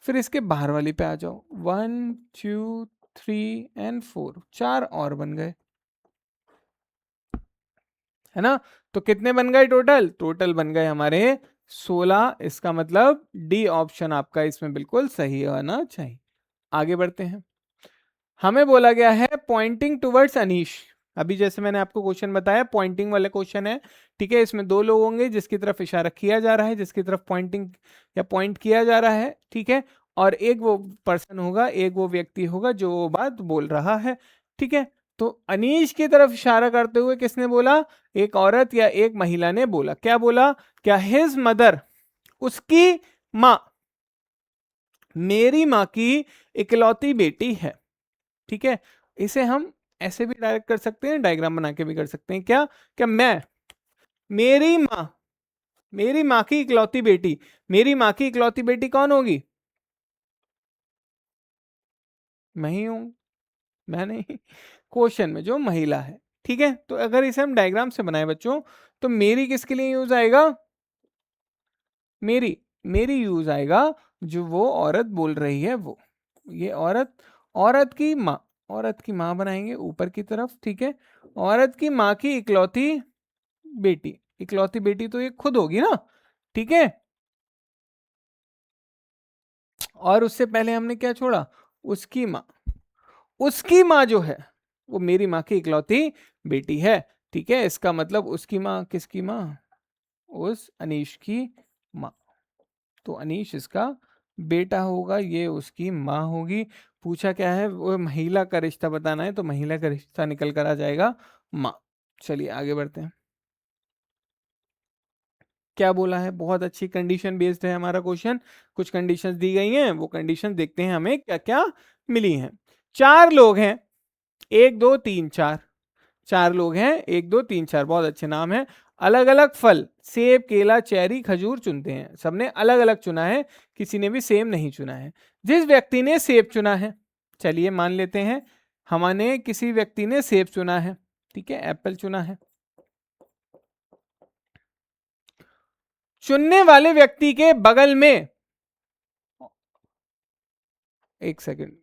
फिर इसके बाहर वाली पे आ जाओ, 1 2 3 एंड 4, 4 और बन गए, है ना। तो कितने बन गए टोटल? टोटल बन गए हमारे 16। इसका मतलब डी ऑप्शन आपका इसमें बिल्कुल सही होना चाहिए। आगे बढ़ते हैं, हमें बोला गया है पॉइंटिंग टुवर्ड्स अनीश। अभी जैसे मैंने आपको क्वेश्चन बताया पॉइंटिंग वाले क्वेश्चन है, ठीक है। इसमें दो लोग होंगे जिसकी तरफ इशारा किया जा रहा है, जिसकी तरफ पॉइंटिंग या पॉइंट किया जा रहा है, ठीक है। और एक वो पर्सन होगा, एक वो व्यक्ति होगा जो वो बात बोल रहा है, ठीक है। तो अनीश की तरफ इशारा करते हुए किसने बोला? एक औरत या एक महिला ने बोला। क्या बोला? क्या हिज मदर, उसकी माँ, मेरी माँ की इकलौती बेटी है, ठीक है। इसे हम ऐसे भी डायरेक्ट कर सकते हैं, डायग्राम बना के भी कर सकते हैं। क्या? क्या मैं, मेरी माँ, मेरी माँ की इकलौती बेटी, मेरी माँ की इकलौती बेटी कौन होगी? मैं ही हूं, मैं नहीं, क्वेश्चन में जो महिला है, ठीक है। तो अगर इसे हम डायग्राम से बनाए बच्चों, तो मेरी किसके लिए यूज आएगा? मेरी, मेरी यूज आएगा जो वो औरत बोल रही है वो, ये औरत, औरत की माँ, औरत की माँ बनाएंगे ऊपर की तरफ, ठीक है। औरत की माँ की इकलौती बेटी, इकलौती बेटी तो ये खुद होगी ना, ठीक है। और उससे पहले हमने क्या छोड़ा? उसकी माँ, उसकी माँ जो है वो मेरी माँ की इकलौती बेटी है, ठीक है। इसका मतलब उसकी माँ किसकी माँ? उस अनीश की माँ। तो अनीश इसका बेटा होगा, ये उसकी माँ होगी। पूछा क्या है? वो महिला का रिश्ता बताना है, तो महिला का रिश्ता निकल कर आ जाएगा माँ। चलिए आगे बढ़ते हैं, क्या बोला है? बहुत अच्छी कंडीशन बेस्ड है हमारा क्वेश्चन। कुछ कंडीशंस दी गई हैं, वो कंडीशन देखते हैं हमें क्या क्या मिली हैं। 4 लोग हैं, 1 2 3 4, 4 लोग हैं, 1 2 3 4, बहुत अच्छे नाम है। अलग अलग फल, सेब केला चेरी खजूर चुनते हैं। सबने अलग अलग चुना है, किसी ने भी सेम नहीं चुना है। जिस व्यक्ति ने सेब चुना है, चलिए मान लेते हैं हमने किसी व्यक्ति ने सेब चुना है, ठीक है, एप्पल चुना है। चुनने वाले व्यक्ति के बगल में, एक सेकंड,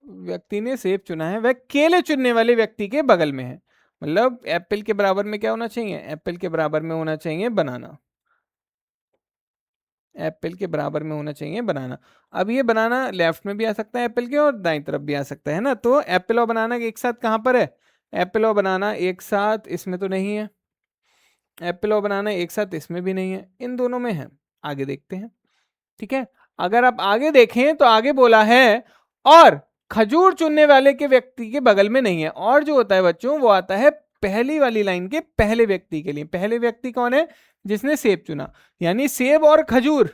व्यक्ति ने सेब चुना है, वह केले चुनने वाले व्यक्ति के बगल में है। मतलब एप्पल के बराबर में क्या होना चाहिए? एप्पल के बराबर में होना चाहिए बनाना, एप्पल के बराबर में होना चाहिए बनाना। अब ये बनाना लेफ्ट में भी आ सकता है एप्पल के, और दाईं तरफ भी आ सकता है ना। तो एप्पल और बनाना एक साथ कहाँ पर है? एप्पल और बनाना एक साथ इसमें तो नहीं है, एप्पल और बनाना एक साथ इसमें भी नहीं है, इन दोनों में है। आगे देखते हैं, ठीक है। अगर आप आगे देखें तो आगे बोला है और खजूर चुनने वाले के व्यक्ति के बगल में नहीं है। और जो होता है बच्चों वो आता है पहली वाली लाइन के पहले व्यक्ति के लिए। पहले व्यक्ति कौन है? जिसने सेब चुना। यानी सेब और खजूर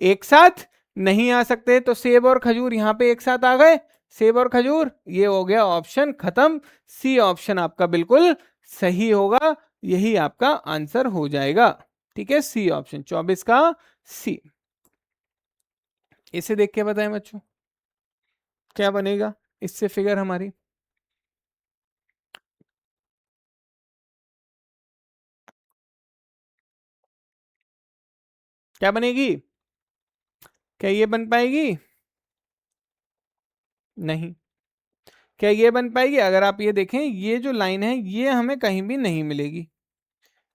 एक साथ नहीं आ सकते, तो सेब और खजूर यहां पे एक साथ आ गए, सेब और खजूर, ये हो गया ऑप्शन खत्म। सी ऑप्शन आपका बिल्कुल सही होगा, यही आपका आंसर हो जाएगा। ठीक है, सी ऑप्शन 24 का सी। इसे देख के बताएं बच्चों क्या बनेगा इससे फिगर हमारी। क्या बनेगी? क्या ये बन पाएगी? नहीं। क्या ये बन पाएगी? अगर आप ये देखें, ये जो लाइन है ये हमें कहीं भी नहीं मिलेगी,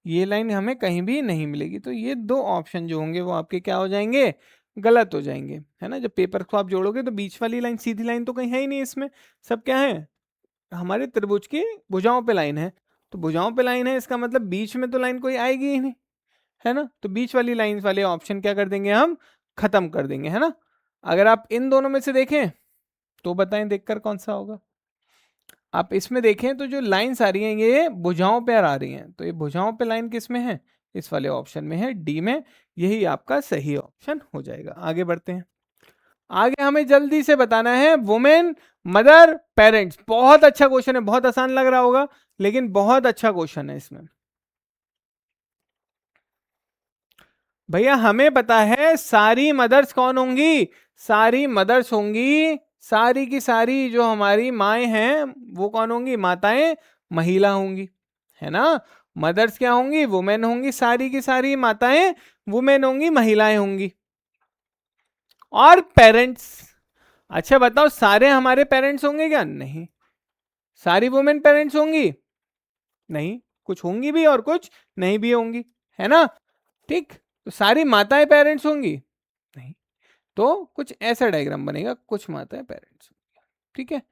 ये लाइन हमें कहीं भी नहीं मिलेगी। तो ये दो ऑप्शन जो होंगे वो आपके क्या हो जाएंगे? गलत हो जाएंगे, है ना। जब पेपर को आप जोड़ोगे तो बीच वाली लाइन, सीधी लाइन तो कहीं है ही नहीं इसमें, सब क्या है? हमारे त्रिभुज की भुजाओं पे लाइन है। तो भुजाओं पे लाइन है, इसका मतलब बीच में तो लाइन कोई आएगी ही नहीं, है ना। तो बीच वाली लाइन वाले ऑप्शन क्या कर देंगे हम? खत्म कर देंगे, है ना। अगर आप इन दोनों में से देखें तो बताएं देखकर कौन सा होगा। आप इसमें देखें तो जो लाइंस आ रही हैं ये भुजाओं पे आ रही हैं, तो ये भुजाओं पे लाइन किस में है? इस वाले ऑप्शन में है, डी में। यही आपका सही ऑप्शन हो जाएगा। आगे बढ़ते हैं। आगे हमें जल्दी से बताना है वुमेन, मदर, पेरेंट्स। बहुत अच्छा क्वेश्चन है, बहुत आसान लग रहा होगा लेकिन बहुत अच्छा क्वेश्चन है इसमें। भैया हमें पता है सारी मदर्स कौन होंगी? सारी मदर्स होंगी, सारी की सारी जो हमारी माएँ हैं वो कौन होंगी? माताएं, महिला होंगी, है ना। मदर्स क्या होंगी? वुमेन होंगी, सारी की सारी माताएं वुमेन होंगी, महिलाएं होंगी। और पेरेंट्स, अच्छा बताओ सारे हमारे पेरेंट्स होंगे क्या? नहीं। सारी वुमेन पेरेंट्स होंगी? नहीं, कुछ होंगी भी और कुछ नहीं भी होंगी, है ना। ठीक, तो सारी माताएं पेरेंट्स होंगी? नहीं। तो कुछ ऐसा डायग्राम बनेगा, कुछ माताएं पेरेंट्स। ठीक है,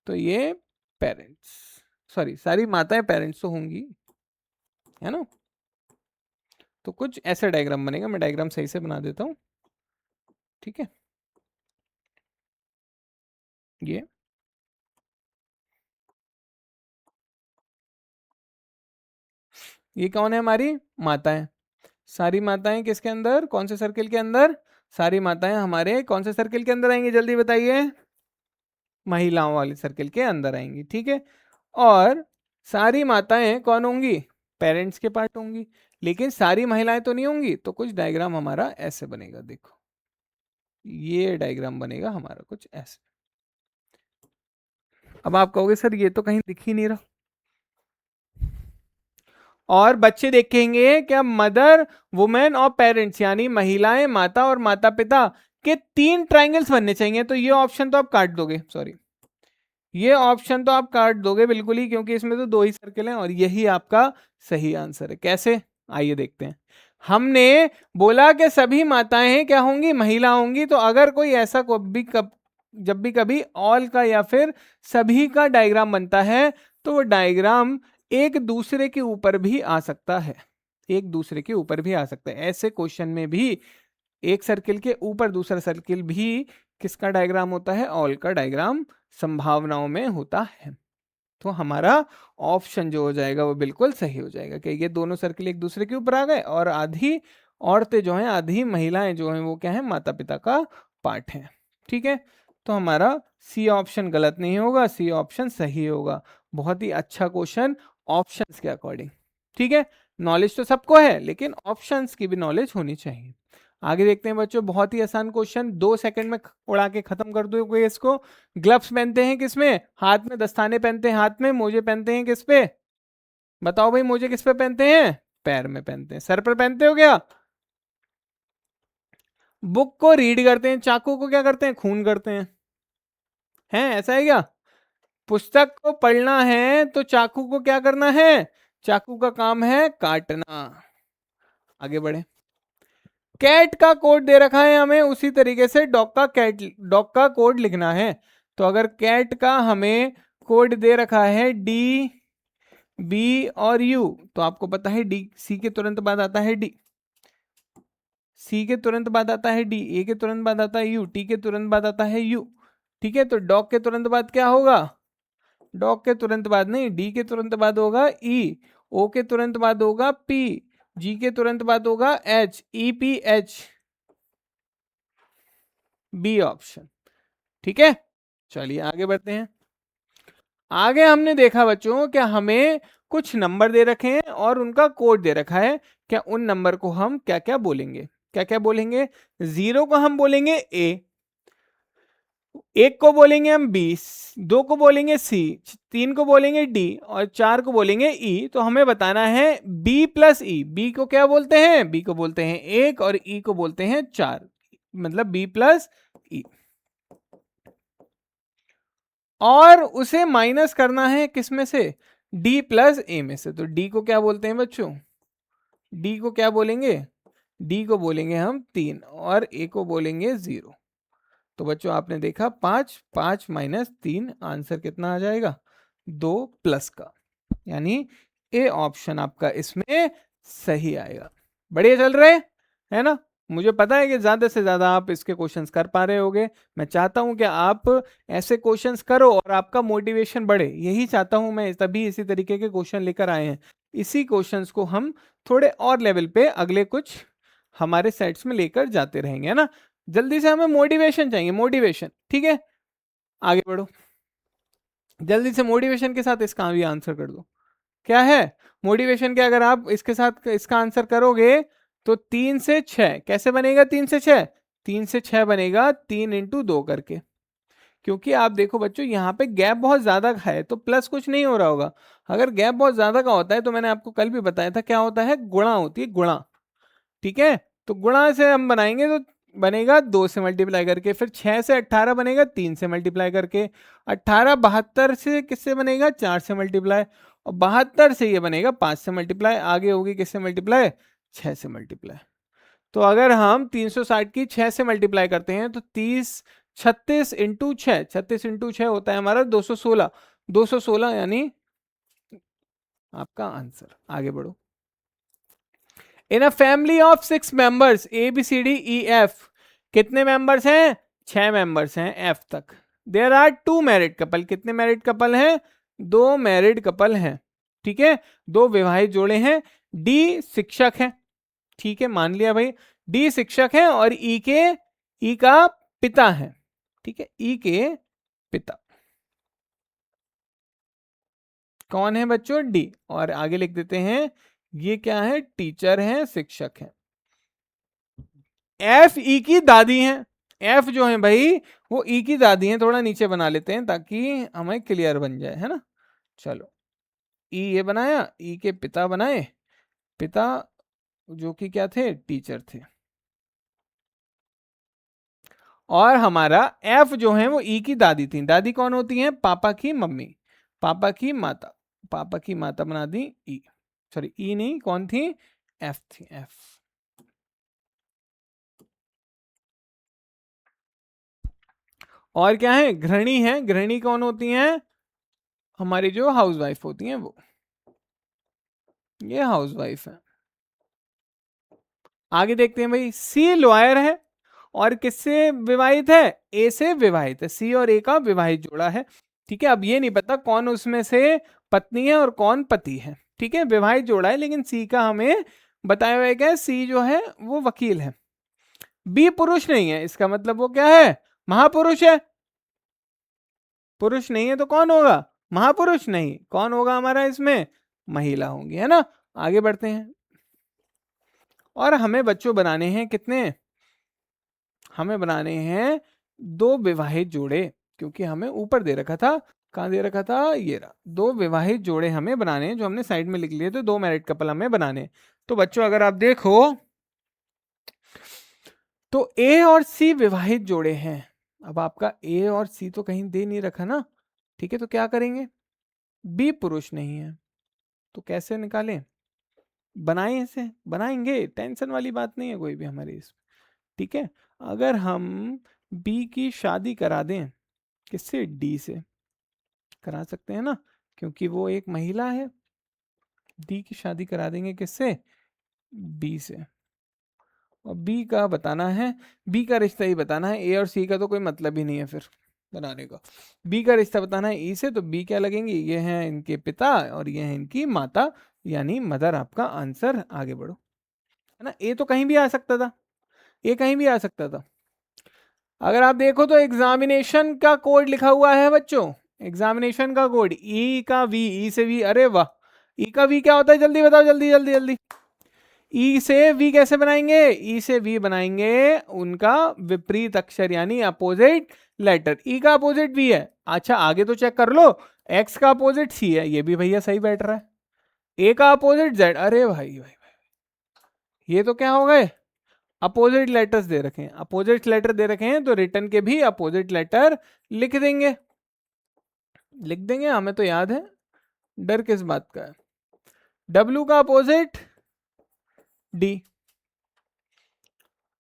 तो ये पेरेंट्स, सॉरी सारी माताएं पेरेंट्स तो होंगी, है ना। तो कुछ ऐसा डायग्राम बनेगा, मैं डायग्राम सही से बना देता हूं। ठीक है, ये कौन है? हमारी माताएं। सारी माताएं किसके अंदर? कौन से सर्किल के अंदर? सारी माताएं हमारे कौन से सर्किल के अंदर आएंगी? जल्दी बताइए। महिलाओं वाले सर्किल के अंदर आएंगी, ठीक है। और सारी माताएं कौन होंगी? पेरेंट्स के पार्ट होंगी। लेकिन सारी महिलाएं तो नहीं होंगी, तो कुछ डायग्राम हमारा ऐसे बनेगा, देखो ये डायग्राम बनेगा हमारा कुछ ऐसे। अब आप कहोगे सर ये तो कहीं दिख ही नहीं रहा। और बच्चे देखेंगे क्या? मदर, वुमेन और पेरेंट्स, यानी महिलाएं, माता और माता पिता के 3 ट्राइंगल्स बनने चाहिए। तो ये ऑप्शन तो आप काट दोगे, सॉरी ये ऑप्शन तो आप काट दोगे बिल्कुल ही, क्योंकि इसमें तो 2 ही सर्किल हैं और यही आपका सही आंसर है। कैसे? आइए देखते हैं। हमने बोला कि सभी माताएं क्या होंगी? महिला होंगी। तो अगर कोई ऐसा जब भी कभी ऑल का या फिर सभी का डायग्राम बनता है तो वो डायग्राम एक दूसरे के ऊपर भी आ सकता है, एक दूसरे के ऊपर भी आ सकता है। ऐसे क्वेश्चन में भी एक सर्किल के ऊपर दूसरा सर्किल भी किसका डायग्राम होता है? ऑल का डायग्राम संभावनाओं में होता है। तो हमारा ऑप्शन जो हो जाएगा वो बिल्कुल सही हो जाएगा कि ये दोनों सर्किल एक दूसरे के ऊपर आ गए और आधी औरतें जो हैं, आधी महिलाएं जो हैं वो क्या है? माता पिता का पार्ट है। ठीक है, तो हमारा सी ऑप्शन गलत नहीं होगा, सी ऑप्शन सही होगा। बहुत ही अच्छा क्वेश्चन ऑप्शंस के अकॉर्डिंग। ठीक है, नॉलेज तो सबको है लेकिन ऑप्शंस की भी नॉलेज होनी चाहिए। आगे देखते हैं बच्चों, बहुत ही आसान क्वेश्चन, 2 सेकंड में उड़ा के खत्म कर दोगे इसको। ग्लव्स पहनते हैं किसमें? हाथ में। दस्ताने पहनते हैं हाथ में। मोजे पहनते हैं किस पे? बताओ भाई, मोजे किस पे पहनते हैं? पैर में पहनते हैं। सर पर पहनते हो क्या? बुक को रीड करते हैं, चाकू को क्या करते हैं? खून करते हैं ऐसा है क्या? पुस्तक को पढ़ना है तो चाकू को क्या करना है? चाकू का काम है काटना। आगे बढ़े। कैट का कोड दे रखा है हमें, उसी तरीके से डॉग का कोड लिखना है। तो अगर कैट का हमें कोड दे रखा है डी, बी और यू, तो आपको पता है डी, सी के तुरंत बाद आता है डी, सी के तुरंत बाद आता है डी, ए के तुरंत बाद आता है यू, टी के तुरंत बाद आता है यू। ठीक है, तो डॉग के तुरंत बाद क्या होगा? डॉग के तुरंत बाद नहीं, डी के तुरंत बाद होगा ई, ओ के तुरंत बाद होगा पी, जी के तुरंत बाद होगा H, E P H, B option. ठीक है, चलिए आगे बढ़ते हैं। आगे हमने देखा बच्चों क्या हमें कुछ नंबर दे रखे हैं और उनका कोड दे रखा है। क्या उन नंबर को हम क्या क्या बोलेंगे, क्या क्या बोलेंगे? 0 को हम बोलेंगे ए, 1 को बोलेंगे हम 20, 2 को बोलेंगे सी, 3 को बोलेंगे डी और 4 को बोलेंगे ई। तो हमें बताना है बी प्लस ई। बी को क्या बोलते हैं? बी को बोलते हैं 1 और ई को बोलते हैं 4, मतलब बी प्लस ई। और उसे माइनस करना है किस में से? डी प्लस ए में से। तो डी को क्या बोलते हैं बच्चों? डी को क्या बोलेंगे? डी को बोलेंगे हम 3 और ए को बोलेंगे 0। तो बच्चों आपने देखा 5, 5 माइनस 3 आंसर कितना आ जाएगा? 2 प्लस का, यानी ए ऑप्शन आपका इसमें सही आएगा। बढ़िया चल रहे है ना? मुझे पता है कि ज्यादा से ज्यादा आप इसके क्वेश्चंस कर पा रहे होगे। मैं चाहता हूं कि आप ऐसे क्वेश्चंस करो और आपका मोटिवेशन बढ़े, यही चाहता हूं मैं, तभी इसी तरीके के क्वेश्चन लेकर आए हैं। इसी क्वेश्चंस को हम थोड़े और लेवल पे अगले कुछ हमारे सेट्स में लेकर जाते रहेंगे, है ना? जल्दी से हमें मोटिवेशन चाहिए, मोटिवेशन। ठीक है, आगे बढ़ो जल्दी से। मोटिवेशन के साथ इसका भी आंसर कर दो। क्या है मोटिवेशन? के अगर आप इसके साथ इसका आंसर करोगे तो 3 से 6 कैसे बनेगा? 3 से 6, 3 से 6 बनेगा 3 इंटू 2 करके। क्योंकि आप देखो बच्चों यहाँ पे गैप बहुत ज्यादा का है तो प्लस कुछ नहीं हो रहा होगा। अगर गैप बहुत ज्यादा का होता है तो मैंने आपको कल भी बताया था क्या होता है, गुणा होती है, गुणा। ठीक है, तो गुणा से हम बनाएंगे तो बनेगा 2 से मल्टीप्लाई करके, फिर 6 से 18 बनेगा 3 से मल्टीप्लाई करके, 18 72 से किससे बनेगा? 4 से मल्टीप्लाई, और 72 से ये बनेगा 5 से मल्टीप्लाई, आगे होगी किससे मल्टीप्लाई? 6 से मल्टीप्लाई। तो अगर हम 360 की 6 से मल्टीप्लाई करते हैं तो 30 36 इंटू 6, 36 इंटू 6 होता है हमारा 216, 216 यानी आपका आंसर। आगे बढ़ो। In a family of 6 members A B C D E F, कितने मेंबर्स हैं? 6 मेंबर्स हैं एफ तक। देयर आर 2 मैरिड कपल, कितने मैरिड कपल हैं? 2 मैरिड कपल हैं। ठीक है, 2 विवाहित जोड़े हैं। डी शिक्षक है, ठीक है मान लिया भाई, डी शिक्षक है और ई का पिता है। ठीक है, ई के पिता कौन है बच्चों? डी। और आगे लिख देते हैं ये क्या है? टीचर है, शिक्षक है। एफ ई की दादी हैं। एफ जो है भाई वो ई की दादी हैं। थोड़ा नीचे बना लेते हैं ताकि हमें क्लियर बन जाए, है ना? चलो, ई ये बनाया, ई के पिता बनाए, पिता जो कि क्या थे? टीचर थे। और हमारा एफ जो है वो ई की दादी थी। दादी कौन होती है? पापा की मम्मी, पापा की माता, पापा की माता बना दी ई। सॉरी ई नहीं, कौन थी? एफ थी, एफ। और क्या है? गृहिणी है। गृहिणी कौन होती हैं? हमारी जो हाउस वाइफ होती हैं वो, ये हाउस वाइफ है। आगे देखते हैं भाई, सी लॉयर है और किससे विवाहित है? ए से विवाहित है। सी और ए का विवाहित जोड़ा है। ठीक है, अब ये नहीं पता कौन उसमें से पत्नी है और कौन पति है। ठीक है, विवाहित जोड़ा है, लेकिन सी का हमें बताया हुआ है क्या? सी जो है वो वकील है। बी पुरुष नहीं है, इसका मतलब वो क्या है? महापुरुष है। पुरुष नहीं है तो कौन होगा? महापुरुष। नहीं, कौन होगा हमारा इसमें? महिला होंगी, है ना? आगे बढ़ते हैं। और हमें बच्चों बनाने हैं कितने? हमें बनाने हैं 2 विवाहित जोड़े, क्योंकि हमें ऊपर दे रखा था, कहाँ दे रखा था? ये रहा। 2 विवाहित जोड़े हमें बनाने हैं, जो हमने साइड में लिख लिए थे। 2 मैरिड कपल हमें बनाने। तो बच्चों अगर आप देखो तो ए और सी विवाहित जोड़े हैं। अब आपका ए और सी तो कहीं दे नहीं रखा ना। ठीक है, तो क्या करेंगे? बी पुरुष नहीं है तो कैसे निकालें? बनाए, इसे बनाएंगे, टेंशन वाली बात नहीं है कोई भी हमारी इसमें। ठीक है, अगर हम बी की शादी करा दें किससे? डी से करा सकते हैं ना, क्योंकि वो एक महिला है। डी की शादी करा देंगे किससे? बी से। और बी का बताना है, बी का रिश्ता ही बताना है। ए और सी का तो कोई मतलब ही नहीं है फिर बनाने का। बी का रिश्ता बताना है ई से, तो बी क्या लगेंगे? ये हैं इनके पिता और ये हैं इनकी माता, यानी मदर आपका आंसर। आगे बढ़ो, है ना? ए तो कहीं भी आ सकता था, ए कहीं भी आ सकता था। अगर आप देखो तो एग्जामिनेशन का कोड लिखा हुआ है बच्चों, एग्जामिनेशन का कोड ई का वी, ई से वी, अरे वाह, ई का वी क्या होता है जल्दी बताओ, जल्दी जल्दी जल्दी। ई से वी कैसे बनाएंगे, ई से वी बनाएंगे उनका विपरीत अक्षर यानी अपोजिट लेटर। ई का अपोजिट वी है, अच्छा आगे तो चेक कर लो, एक्स का अपोजिट सी है, ये भी भैया सही बैठ रहा है। ए का अपोजिट जेड, अरे भाई भाई भाई ये तो क्या हो गए, अपोजिट लेटर्स दे रखे हैं, अपोजिट लेटर दे रखे हैं तो रिटर्न के भी अपोजिट लेटर लिख देंगे, लिख देंगे, हमें तो याद है, डर किस बात का है। डब्ल्यू का अपोजिट डी,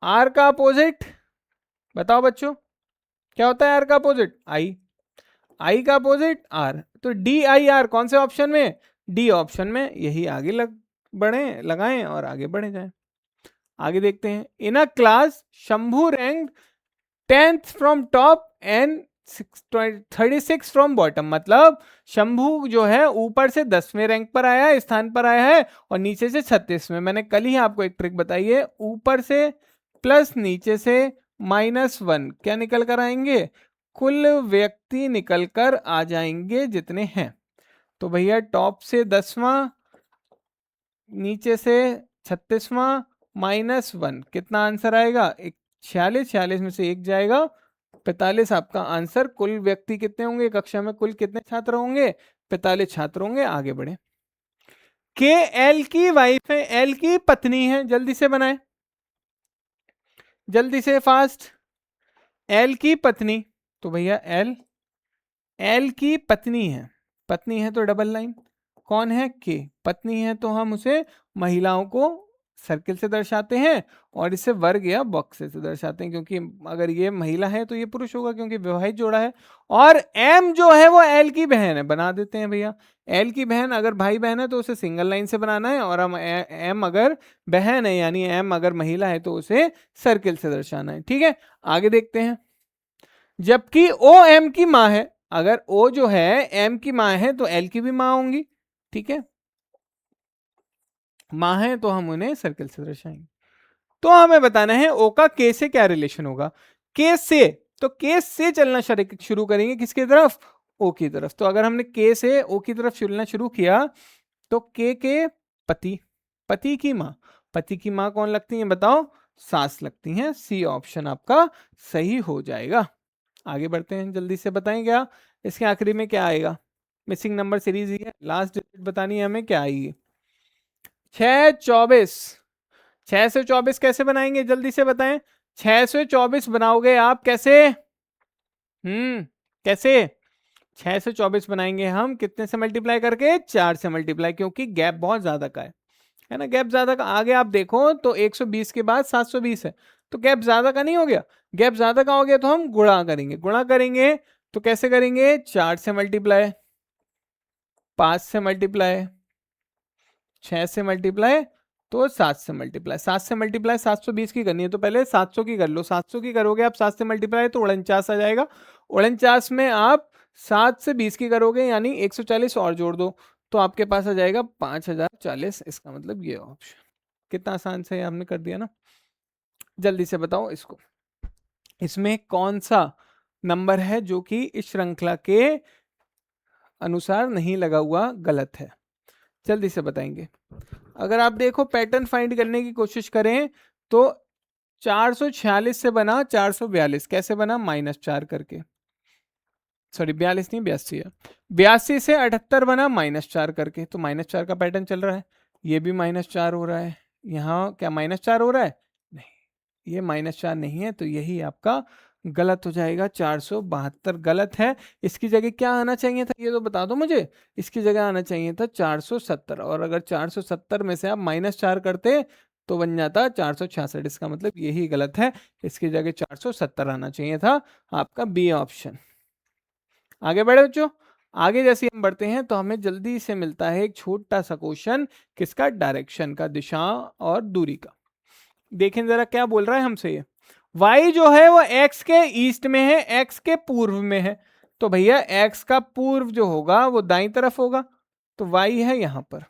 आर का अपोजिट बताओ बच्चों क्या होता है, आर का अपोजिट आई, आई का अपोजिट आर, तो डी आई आर कौन से ऑप्शन में, डी ऑप्शन में, यही आगे बढ़े लगाएं और आगे बढ़े जाएं। आगे देखते हैं, in a class Shambhu rank 10th from top and 36 from bottom, मतलब शंभू जो है ऊपर से 10वें रैंक पर आया है, स्थान पर आया है, और नीचे से 36वें। मैंने कल ही आपको एक ट्रिक बताई है, ऊपर से प्लस नीचे से -1 क्या निकल कर आएंगे, कुल व्यक्ति निकल कर आ जाएंगे जितने हैं। तो भैया टॉप से 10वां, नीचे से 36वां, -1 कितना आंसर आएगा, 46, 46 में से एक जाएगा, 45 आपका आंसर। कुल व्यक्ति कितने होंगे, कक्षा में कुल कितने छात्र होंगे, 45 छात्र होंगे। आगे बढ़े, के एल की वाइफ है, एल की पत्नी है, जल्दी से बनाए, जल्दी से फास्ट, एल की पत्नी, तो भैया एल, एल की पत्नी है, पत्नी है तो डबल लाइन, कौन है के, पत्नी है तो हम उसे महिलाओं को सर्किल से दर्शाते हैं, और इसे वर्ग या बॉक्स से दर्शाते हैं, क्योंकि अगर ये महिला है तो ये पुरुष होगा क्योंकि विवाहित जोड़ा है। और एम जो है वो एल की बहन है, बना देते हैं भैया, एल की बहन अगर भाई बहन है तो उसे सिंगल लाइन से बनाना है, और हम एम अगर बहन है यानी एम अगर महिला है तो उसे सर्किल से दर्शाना है, ठीक है। आगे देखते हैं, जबकि ओ एम की माँ है, अगर ओ जो है एम की माँ है तो एल की भी माँ होंगी, ठीक है, माँ है तो हम उन्हें सर्कल से दर्शाएंगे। तो हमें बताना है ओ का के से क्या रिलेशन होगा, के से, तो के से चलना शुरू करेंगे किसकी तरफ, ओ की तरफ। तो अगर हमने के से ओ की तरफ चलना शुरू किया तो के पति, पति की माँ, पति की माँ कौन लगती है बताओ, सास लगती हैं, सी ऑप्शन आपका सही हो जाएगा। आगे बढ़ते हैं, जल्दी से बताएं क्या इसके आखिरी में क्या आएगा, मिसिंग नंबर सीरीज ही है, लास्ट डिजिट बतानी है हमें क्या आएगी, 624, 6 से 24 कैसे बनाएंगे जल्दी से बताएं, 6 से 24 बनाओगे आप कैसे, कैसे, 6 से 24 बनाएंगे हम कितने से मल्टीप्लाई करके, 4 से मल्टीप्लाई, क्योंकि गैप बहुत ज्यादा का है ना, गैप ज्यादा का। आगे आप देखो तो 120 के बाद 720 है, तो गैप ज्यादा का नहीं हो गया, गैप ज्यादा का हो गया तो हम गुणा करेंगे, गुणा करेंगे तो कैसे करेंगे, 4 से मल्टीप्लाई, 5 से मल्टीप्लाई, 6 से मल्टीप्लाई, तो 7 से मल्टीप्लाई, 7 से मल्टीप्लाई 720 की करनी है तो पहले 700 की कर लो, 700 की करोगे आप 7 से मल्टीप्लाई तो 49 आ जाएगा, 49 में आप 7 से 20 की करोगे यानी 140 और जोड़ दो तो आपके पास आ जाएगा 5040, इसका मतलब ये ऑप्शन। कितना आसान से हमने कर दिया ना, जल्दी से बताओ इसको, इसमें कौन सा नंबर है जो कि इस श्रृंखला के अनुसार नहीं लगा हुआ, गलत है, जल्दी से बताएंगे। अगर आप देखो पैटर्न फाइंड करने की कोशिश करें तो 446 से बना 442, कैसे बना, -4 करके, सॉरी 42 नहीं 82 है, 82 से 78 बना -4 करके, तो -4 का पैटर्न चल रहा है, ये भी -4 हो रहा है, यहाँ क्या -4 हो रहा है, नहीं ये -4 नहीं है, तो यही आपका गलत हो जाएगा, 472 गलत है, इसकी जगह क्या आना चाहिए था ये तो बता दो मुझे, इसकी जगह आना चाहिए था 470, और अगर 470 में से आप -4 करते तो बन जाता 466, इसका मतलब यही गलत है, इसकी जगह 470 आना चाहिए था, आपका बी ऑप्शन। आगे बढ़े बच्चों, आगे जैसे हम बढ़ते हैं तो हमें जल्दी से मिलता है एक छोटा सा क्वेश्चन, किसका, डायरेक्शन का, दिशा और दूरी का। देखें जरा क्या बोल रहा है हमसे ये, y जो है वो x के ईस्ट में है, x के पूर्व में है, तो भैया x का पूर्व जो होगा वो दाईं तरफ होगा, तो y है यहां पर,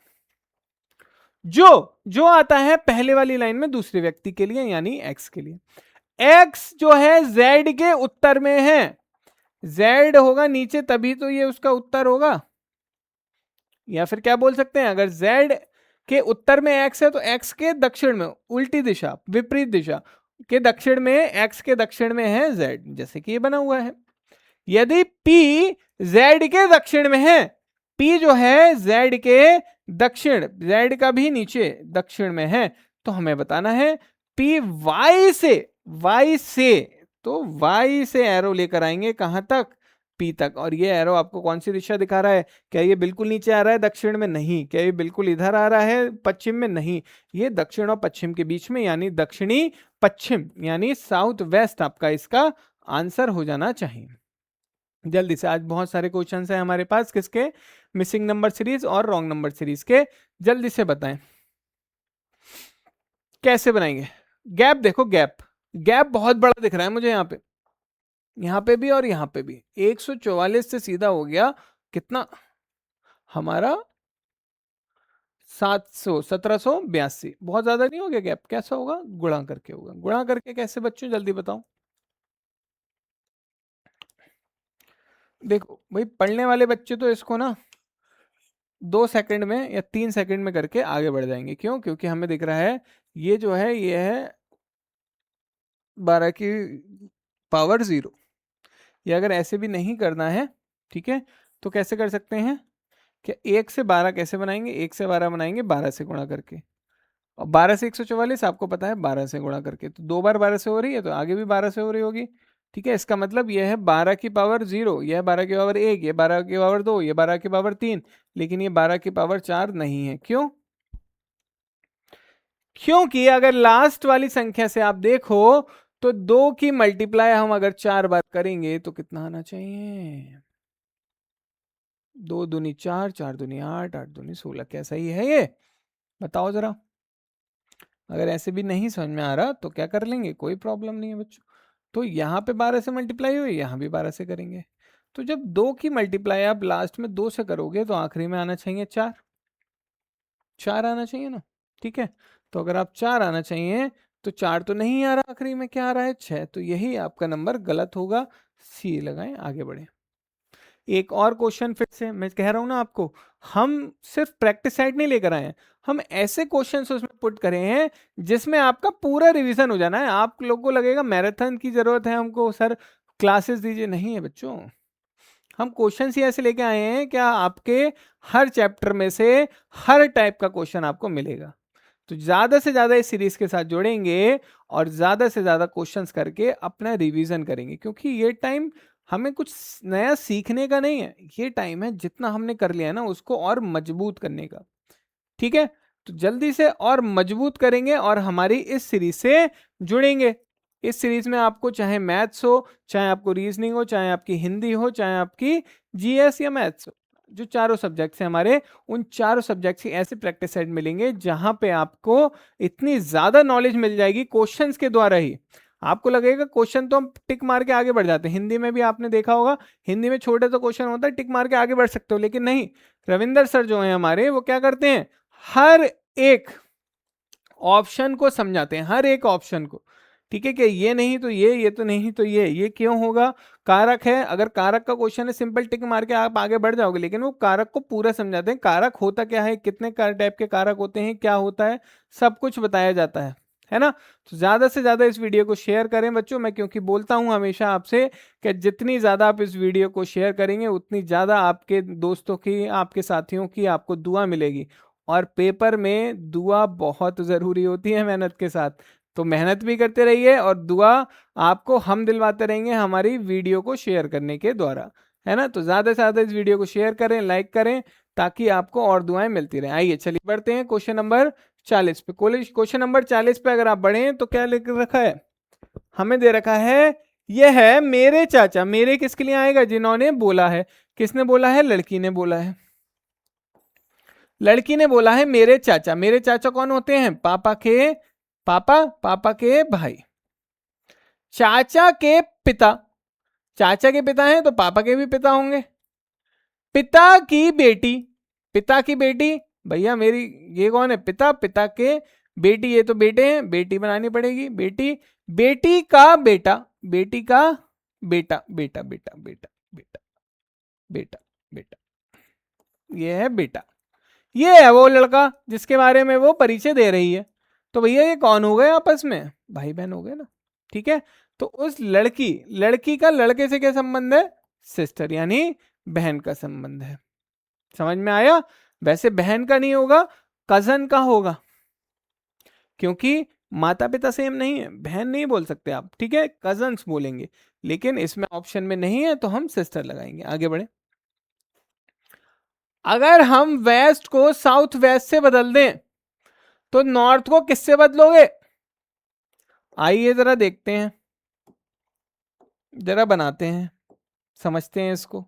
जो जो आता है पहले वाली लाइन में दूसरे व्यक्ति के लिए यानी x के लिए, x जो है z के उत्तर में है, z होगा नीचे तभी तो ये उसका उत्तर होगा। या फिर क्या बोल सकते हैं, अगर z के उत्तर में x है तो x के दक्षिण में, उल्टी दिशा, विपरीत दिशा के दक्षिण में, x के दक्षिण में है z, जैसे कि ये बना हुआ है। यदि p z के दक्षिण में है, p जो है z के दक्षिण, z का भी नीचे दक्षिण में है, तो हमें बताना है p y से, तो y से एरो लेकर आएंगे कहां तक, P तक। और ये एरो आपको कौन सी दिशा दिखा रहा है, क्या ये बिल्कुल नीचे आ रहा है दक्षिण में, नहीं। क्या ये बिल्कुल इधर आ रहा है पश्चिम में, नहीं। ये दक्षिण और पश्चिम के बीच में, यानी दक्षिणी पश्चिम, यानी साउथ वेस्ट आपका इसका आंसर हो जाना चाहिए। जल्दी से, आज बहुत सारे क्वेश्चंस हैं हमारे पास, किसके, मिसिंग नंबर सीरीज और रॉन्ग नंबर सीरीज के। जल्दी से बताएं कैसे बनाएंगे। गैप देखो, गैप गैप बहुत बड़ा दिख रहा है मुझे यहाँ पे भी और यहाँ पे भी। 144 से सीधा हो गया कितना हमारा, 700, 1782। बहुत ज्यादा नहीं हो गया गैप, कैसा होगा, गुणा करके होगा। गुणा करके कैसे बच्चों, जल्दी बताओ। देखो भाई, पढ़ने वाले बच्चे तो इसको ना 2 सेकंड में या 3 सेकंड में करके आगे बढ़ जाएंगे। क्यों, क्योंकि हमें दिख रहा है ये जो है, ये है 12 की पावर 0। ये अगर ऐसे भी नहीं करना है, ठीक है, तो कैसे कर सकते हैं, कि 1 से 12 कैसे बनाएंगे, 1 से 12 बनाएंगे 12 से गुणा करके, और 12 से 144 आपको पता है 12 से गुणा करके, तो 2 बार 12 से हो रही है तो आगे भी 12 से हो रही होगी। ठीक है, इसका मतलब यह है 12 की पावर 0, यह 12 की पावर 1, ये 12 की पावर 2, ये 12 की पावर 3, लेकिन ये 12 की पावर 4 नहीं है। क्यों, क्योंकि अगर लास्ट वाली संख्या से आप देखो तो 2 की मल्टीप्लाई हम अगर 4 बार करेंगे तो कितना आना चाहिए, 2 दूनी 4, 4 दूनी 8, 8 दूनी 16। क्या सही है ये, बताओ जरा। अगर ऐसे भी नहीं समझ में आ रहा तो क्या कर लेंगे, कोई प्रॉब्लम नहीं है बच्चों। तो यहाँ पे 12 से मल्टीप्लाई हुई, यहाँ भी 12 से करेंगे। तो जब 2 की मल्टीप्लाई आप लास्ट में 2 से करोगे तो आखिरी में आना चाहिए 4, 4 आना चाहिए ना। ठीक है, तो अगर आप 4 आना चाहिए तो 4 तो नहीं आ रहा, आखिरी में क्या आ रहा है 6, तो यही आपका नंबर गलत होगा। सी लगाएं, आगे बढ़े। एक और क्वेश्चन फिर से मैं कह रहा हूं ना आपको, हम सिर्फ प्रैक्टिस साइड नहीं लेकर आए हैं, हम ऐसे क्वेश्चंस उसमें पुट करे हैं जिसमें आपका पूरा रिवीजन हो जाना है। आप लोगों को लगेगा मैराथन की जरूरत है हमको, सर क्लासेस दीजिए, नहीं है बच्चों। हम क्वेश्चन ही ऐसे लेके आए हैं क्या, आपके हर चैप्टर में से हर टाइप का क्वेश्चन आपको मिलेगा। तो ज्यादा से ज्यादा इस सीरीज के साथ जुड़ेंगे और ज्यादा से ज्यादा क्वेश्चंस करके अपना रिवीजन करेंगे, क्योंकि ये टाइम हमें कुछ नया सीखने का नहीं है, ये टाइम है जितना हमने कर लिया है ना उसको और मजबूत करने का। ठीक है, तो जल्दी से और मजबूत करेंगे और हमारी इस सीरीज से जुड़ेंगे। इस सीरीज में आपको चाहे मैथ्स हो, चाहे आपको रीजनिंग हो, चाहे आपकी हिंदी हो, चाहे आपकी जीएस या मैथ्स हो, जो चारों सब्जेक्ट्स हैं हमारे, उन चारों सब्जेक्ट्स की ऐसे प्रैक्टिस सेट मिलेंगे जहां पे आपको इतनी ज्यादा नॉलेज मिल जाएगी क्वेश्चंस के द्वारा ही। आपको लगेगा क्वेश्चन तो हम टिक मार के आगे बढ़ जाते हैं, हिंदी में भी आपने देखा होगा, हिंदी में छोटे तो क्वेश्चन होता है, टिक मार के आगे बढ़ सकते हो, लेकिन नहीं, रविंदर सर जो है हमारे, वो क्या करते हैं, हर एक ऑप्शन को समझाते हैं, हर एक ऑप्शन को। ठीक है, कि ये नहीं तो ये तो नहीं तो ये क्यों होगा, कारक है, अगर कारक का क्वेश्चन है सिंपल टिक मार के आप आगे बढ़ जाओगे, लेकिन वो कारक को पूरा समझाते हैं, कारक होता क्या है, कितने टाइप के कारक होते हैं, क्या होता है, सब कुछ बताया जाता है ना। तो ज्यादा से ज्यादा इस वीडियो को शेयर करें बच्चों, मैं क्योंकि बोलता हूं हमेशा आपसे कि जितनी ज्यादा आप इस वीडियो को शेयर करेंगे उतनी ज्यादा आपके दोस्तों की, आपके साथियों की आपको दुआ मिलेगी। और पेपर में दुआ बहुत जरूरी होती है मेहनत के साथ, तो मेहनत भी करते रहिए और दुआ आपको हम दिलवाते रहेंगे हमारी वीडियो को शेयर करने के द्वारा, है ना। तो ज्यादा से ज्यादा इस वीडियो को शेयर करें, लाइक करें, ताकि आपको और दुआएं मिलती रहें। आइए चलिए बढ़ते हैं क्वेश्चन नंबर 40 पे। क्वेश्चन नंबर 40 पे अगर आप बढ़े तो क्या लिख रखा है, हमें दे रखा है, यह है मेरे चाचा, मेरे किसके लिए आएगा, जिन्होंने बोला है, किसने बोला है, लड़की ने बोला है, लड़की ने बोला है मेरे चाचा। मेरे चाचा कौन होते हैं, पापा के पापा, पापा के भाई, चाचा के पिता, चाचा के पिता हैं तो पापा के भी पिता होंगे, पिता की बेटी, पिता की बेटी, भैया मेरी ये कौन है, पिता, पिता के बेटी, ये तो बेटे हैं, बेटी बनानी पड़ेगी, बेटी, बेटी का बेटा, बेटी का बेटा, बेटा बेटा बेटा बेटा बेटा बेटा, ये है बेटा। ये है वो लड़का जिसके बारे में वो परिचय दे रही है। तो भैया ये कौन हो गए आपस में, भाई बहन हो गए ना, ठीक है। तो उस लड़की, लड़की का लड़के से क्या संबंध है, सिस्टर यानी बहन का संबंध है। समझ में आया। वैसे बहन का नहीं होगा, कजन का होगा, क्योंकि माता पिता सेम नहीं है, बहन नहीं बोल सकते आप, ठीक है, कजन्स बोलेंगे। लेकिन इसमें ऑप्शन में नहीं है तो हम सिस्टर लगाएंगे। आगे बढ़े। अगर हम वेस्ट को साउथ वेस्ट से बदल दें तो नॉर्थ को किससे बदलोगे? आइए जरा देखते हैं, जरा बनाते हैं, समझते हैं इसको।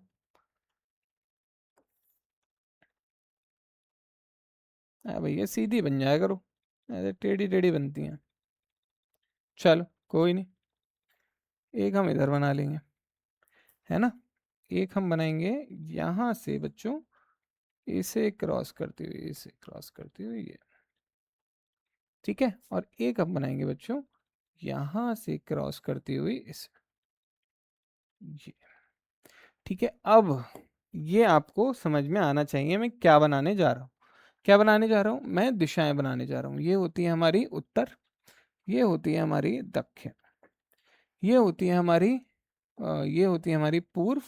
भैया सीधी बन जाया करो, ऐसे टेढ़ी टेढ़ी बनती हैं। चलो कोई नहीं, एक हम इधर बना लेंगे, है ना। एक हम बनाएंगे यहां से बच्चों, इसे क्रॉस करते हुए, इसे क्रॉस करते हुए ये, ठीक है। और एक हम बनाएंगे बच्चों यहां से क्रॉस करते हुए इसे, ये, ठीक है। अब ये आपको समझ में आना चाहिए मैं क्या बनाने जा रहा हूँ। क्या बनाने जा रहा हूँ मैं? दिशाएं बनाने जा रहा हूँ। ये होती है हमारी उत्तर, ये होती है हमारी दक्षिण, ये होती है हमारी ये होती है हमारी पूर्व,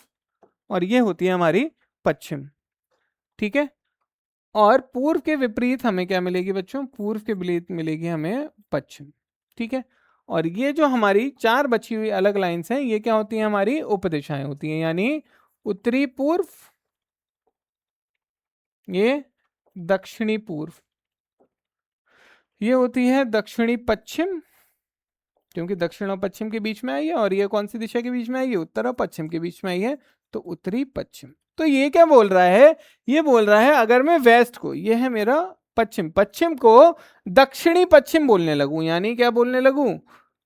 और ये होती है हमारी पश्चिम, ठीक है। और पूर्व के विपरीत हमें क्या मिलेगी बच्चों? पूर्व के विपरीत मिलेगी हमें पश्चिम, ठीक है। और ये जो हमारी चार बची हुई अलग लाइंस हैं, ये क्या होती हैं? हमारी उपदिशाएं होती हैं, यानी उत्तरी पूर्व, ये दक्षिणी पूर्व, ये होती है दक्षिणी पश्चिम, क्योंकि दक्षिण और पश्चिम के बीच में आई है। और ये कौन सी दिशा के बीच में आई है? उत्तर और पश्चिम के बीच में आई है, तो उत्तरी पश्चिम। तो ये क्या बोल रहा है? ये बोल रहा है अगर मैं वेस्ट को, ये है मेरा पश्चिम, पश्चिम को दक्षिणी पश्चिम बोलने लगूं, यानी क्या बोलने लगूं?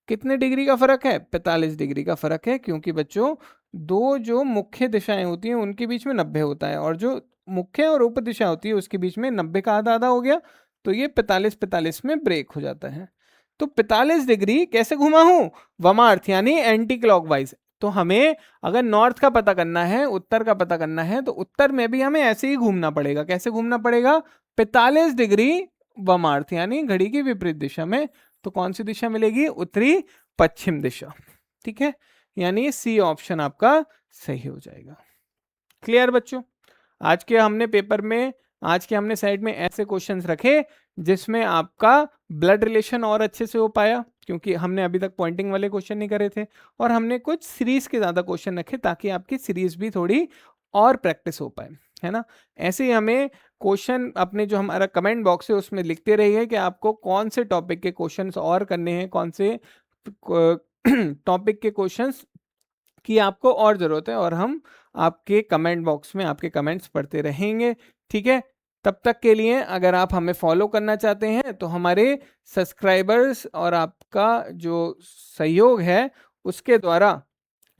कितने डिग्री का फर्क है? 45 डिग्री का फर्क है, क्योंकि बच्चों दो जो मुख्य दिशाएं होती हैं उनके बीच में 90 होता है, और जो मुख्य और उप दिशा होती है उसके बीच में 90 का आधा आधा हो गया, तो ये 45-45 में ब्रेक हो जाता है। तो 45 डिग्री कैसे घुमा हूं? वमार्थ यानी एंटी क्लॉकवाइज। तो हमें अगर नॉर्थ का पता करना है, उत्तर का पता करना है, तो उत्तर में भी हमें ऐसे ही घूमना पड़ेगा। कैसे घूमना पड़ेगा? 45 डिग्री वमार्थ यानी घड़ी की विपरीत दिशा में। तो कौन सी दिशा मिलेगी? उत्तरी पश्चिम दिशा, ठीक है। यानी सी ऑप्शन आपका सही हो जाएगा। क्लियर बच्चों? आज के हमने पेपर में, आज के हमने साइड में ऐसे क्वेश्चंस रखे जिसमें आपका ब्लड रिलेशन और अच्छे से हो पाया, क्योंकि हमने अभी तक पॉइंटिंग वाले क्वेश्चन नहीं करे थे। और हमने कुछ सीरीज के ज्यादा क्वेश्चन रखे ताकि आपकी सीरीज भी थोड़ी और प्रैक्टिस हो पाए, है ना। ऐसे ही हमें क्वेश्चन अपने जो हमारा कमेंट बॉक्स है उसमें लिखते रहिए कि आपको कौन से टॉपिक के क्वेश्चंस और करने हैं, कौन से टॉपिक के क्वेश्चंस की आपको और ज़रूरत है, और हम आपके कमेंट बॉक्स में आपके कमेंट्स पढ़ते रहेंगे, ठीक है। तब तक के लिए अगर आप हमें फॉलो करना चाहते हैं तो हमारे सब्सक्राइबर्स और आपका जो सहयोग है उसके द्वारा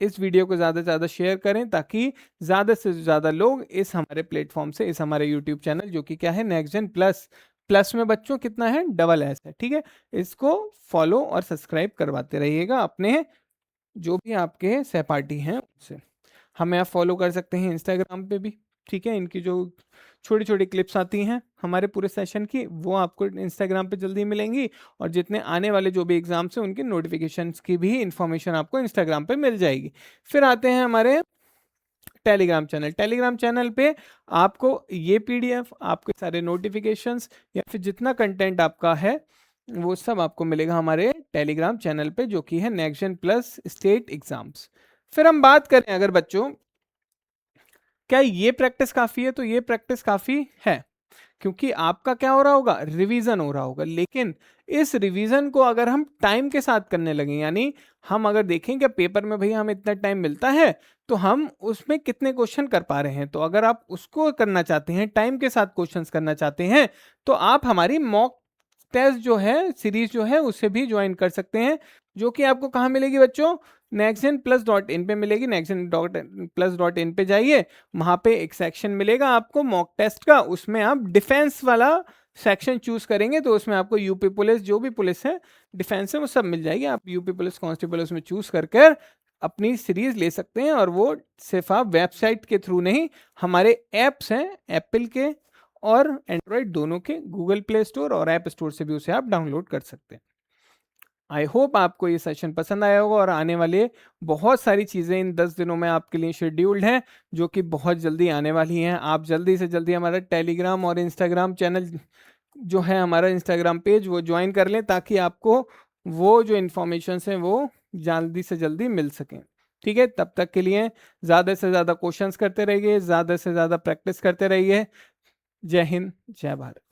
इस वीडियो को ज़्यादा से ज़्यादा शेयर करें, ताकि ज़्यादा से ज़्यादा लोग इस हमारे प्लेटफॉर्म से, इस हमारे यूट्यूब चैनल जो कि क्या है, नेक्स्ट जेन प्लस, प्लस में बच्चों कितना है? डबल एस है, ठीक है। इसको फॉलो और सब्सक्राइब करवाते रहिएगा अपने जो भी आपके सहपाठी हैं उनसे। हमें आप फॉलो कर सकते हैं इंस्टाग्राम पे भी, ठीक है। इनकी जो छोटी छोटी क्लिप्स आती हैं हमारे पूरे सेशन की, वो आपको इंस्टाग्राम पे जल्दी मिलेंगी, और जितने आने वाले जो भी एग्जाम्स हैं उनके नोटिफिकेशंस की भी इंफॉर्मेशन आपको इंस्टाग्राम पे मिल जाएगी। फिर आते हैं हमारे टेलीग्राम चैनल। टेलीग्राम चैनल पे आपको ये पीडीएफ, आपके सारे नोटिफिकेशंस या फिर जितना कंटेंट आपका है वो सब आपको मिलेगा हमारे टेलीग्राम चैनल पे, जो कि है next gen plus state exams. फिर हम बात करें अगर बच्चों क्या ये प्रैक्टिस काफी है, तो ये प्रैक्टिस काफी है, क्योंकि आपका क्या हो रहा होगा? रिवीजन हो रहा होगा। लेकिन इस रिवीजन को अगर हम टाइम के साथ करने लगे, यानी हम अगर देखें कि पेपर में भैया हमें इतना टाइम मिलता है तो हम उसमें कितने क्वेश्चन कर पा रहे हैं, तो अगर आप उसको करना चाहते हैं, टाइम के साथ क्वेश्चंस करना चाहते हैं, तो आप हमारी मॉक टेस्ट जो है, सीरीज जो है, उसे भी ज्वाइन कर सकते हैं, जो कि आपको कहाँ मिलेगी बच्चों? nextgenplus.in पे मिलेगी। nextgenplus.in पे जाइए, वहां पे एक सेक्शन मिलेगा आपको मॉक टेस्ट का, उसमें आप डिफेंस वाला सेक्शन चूज करेंगे तो उसमें आपको यूपी पुलिस, जो भी पुलिस है, डिफेंस है, वो सब मिल जाएगी। आप यूपी पुलिस कांस्टेबल उसमें चूज कर अपनी सीरीज ले सकते हैं। और वो सिर्फ आप वेबसाइट के थ्रू नहीं, हमारे ऐप्स हैं एप्पल के और एंड्रॉयड दोनों के, गूगल प्ले स्टोर और ऐप स्टोर से भी उसे आप डाउनलोड कर सकते हैं। आई होप आपको ये सेशन पसंद आया होगा, और आने वाले बहुत सारी चीज़ें इन 10 दिनों में आपके लिए शेड्यूल्ड हैं, जो कि बहुत जल्दी आने वाली हैं। आप जल्दी से जल्दी हमारा टेलीग्राम और इंस्टाग्राम चैनल जो है, हमारा इंस्टाग्राम पेज, वो ज्वाइन कर लें, ताकि आपको वो जो इन्फॉर्मेशन हैं वो जल्दी से जल्दी मिल सकें। ठीक है, तब तक के लिए ज़्यादा से ज़्यादा क्वेश्चंस करते रहिए, ज़्यादा से ज़्यादा प्रैक्टिस करते रहिए। जय हिंद, जय भारत।